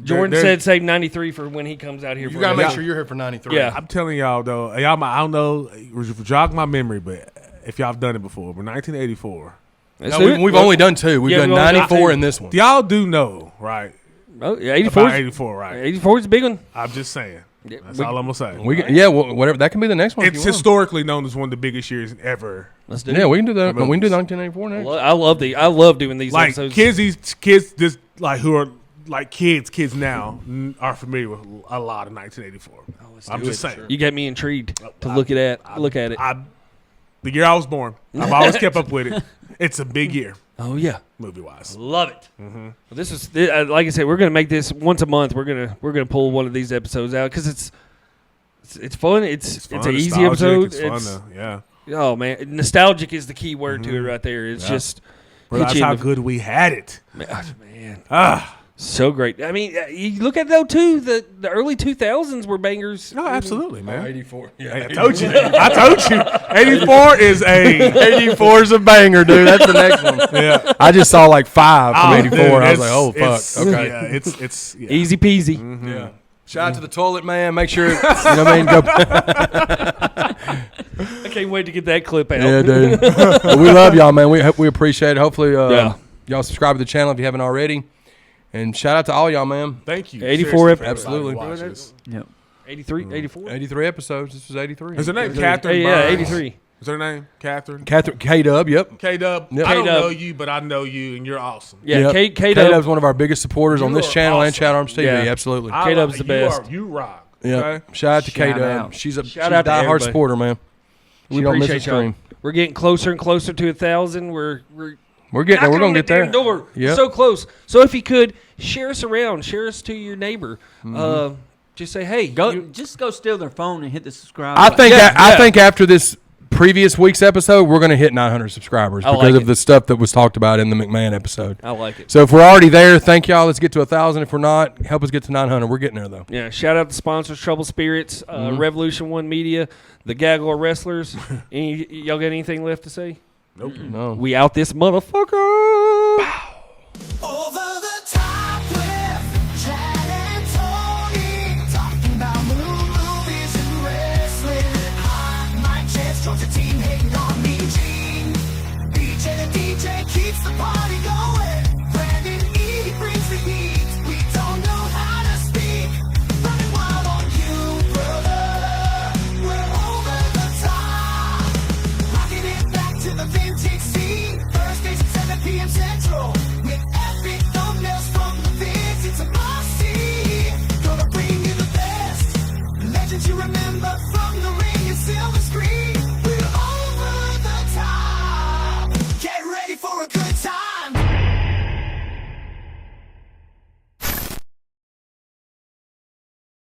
Jordan they're- said save 93 for when he comes out here. You for gotta us. make sure you're here for 93. Yeah. I'm telling y'all though, y'all, I don't know, jog my memory, but if y'all have done it before, but 1984, Let's No, do it. we've only done two. We've Yeah, done we've only done 94 two. and this one. y'all do know, right? Oh, yeah, About 84. 84, right? 84 is a big one. I'm just saying. Yeah, That's we- all I'm gonna say. Yeah, whatever. That can be the next one. if It's you want. historically known as one of the biggest years ever. Let's do Yeah, it. we can do that. We can do Movies. 1984 next. I love doing these Like episodes. kids, this like who are like kids now are familiar with a lot of 1984. I'm do just it. saying. You got me intrigued to look at it. Look at it. The year I was born, I've always kept up with it. It's a big year, Oh yeah, movie wise. love it. Well, this is like I said, we're gonna make this once a month. We're gonna pull one of these episodes out because it's fun. It's fun, an easy nostalgic, episode. It's fun, yeah. Oh man, nostalgic is the key word to it right there. It's just hit Realize you in how the- good we had it. man. Ah, So great. I mean, you look at though too. The early 2000s were bangers. no, absolutely, man. 84. Yeah, Hey, I told you. I told you. 84 is a 84 is a banger, dude. That's the next one. yeah. I just saw like 5 from 84. Dude, I was like, oh it's- fuck. Okay. Yeah, it's yeah. Easy peasy. Yeah. Shout out to the Toilet Man. Make sure, you know what I mean? Go. I can't wait to get that clip out. Yeah, dude. But we love y'all, man. We appreciate it. Hopefully, Yeah. y'all subscribe to the channel if you haven't already. And shout out to all y'all, man. Thank you. 84 Seriously, for absolutely. everybody who watches. Yep. 83, 84. 83 episodes. This was 83. Is her name Catherine? Hey, yeah, Burns? 83. Is her name Catherine? Catherine K-Dub, yep. K-Dub. Yep. I don't K-Dub. know you, but I know you, and you're awesome. Yeah, Yep. K-Dub. K-Dub's one of our biggest supporters on You this are channel and awesome. Chat Arms TV. Yeah. Absolutely. K-Dub's the best. You rock. Yeah. Okay? Shout out to Shout K-Dub. out. She's a Shout out to diehard everybody. supporter, man. We She don't miss a appreciate y'all. stream. We're getting closer and closer to 1,000. We're We're getting there. We're knocking going on to get the there. damn door. Yep. So close. So if you could share us around, share us to your neighbor. Just say, hey, Just go steal their phone and hit the subscribe. I button. think Yeah, I yeah. think after this previous week's episode, we're going to hit 900 subscribers I because like of it. the stuff that was talked about in the McMahon episode. I like it. So if we're already there, thank y'all. Let's get to 1,000. If we're not, help us get to 900. We're getting there though. Yeah, shout out to sponsors, Trouble Spirits, Revolution One Media, the Gaggle Wrestlers. Y'all got anything left to say? Nope. No. We out this motherfucker.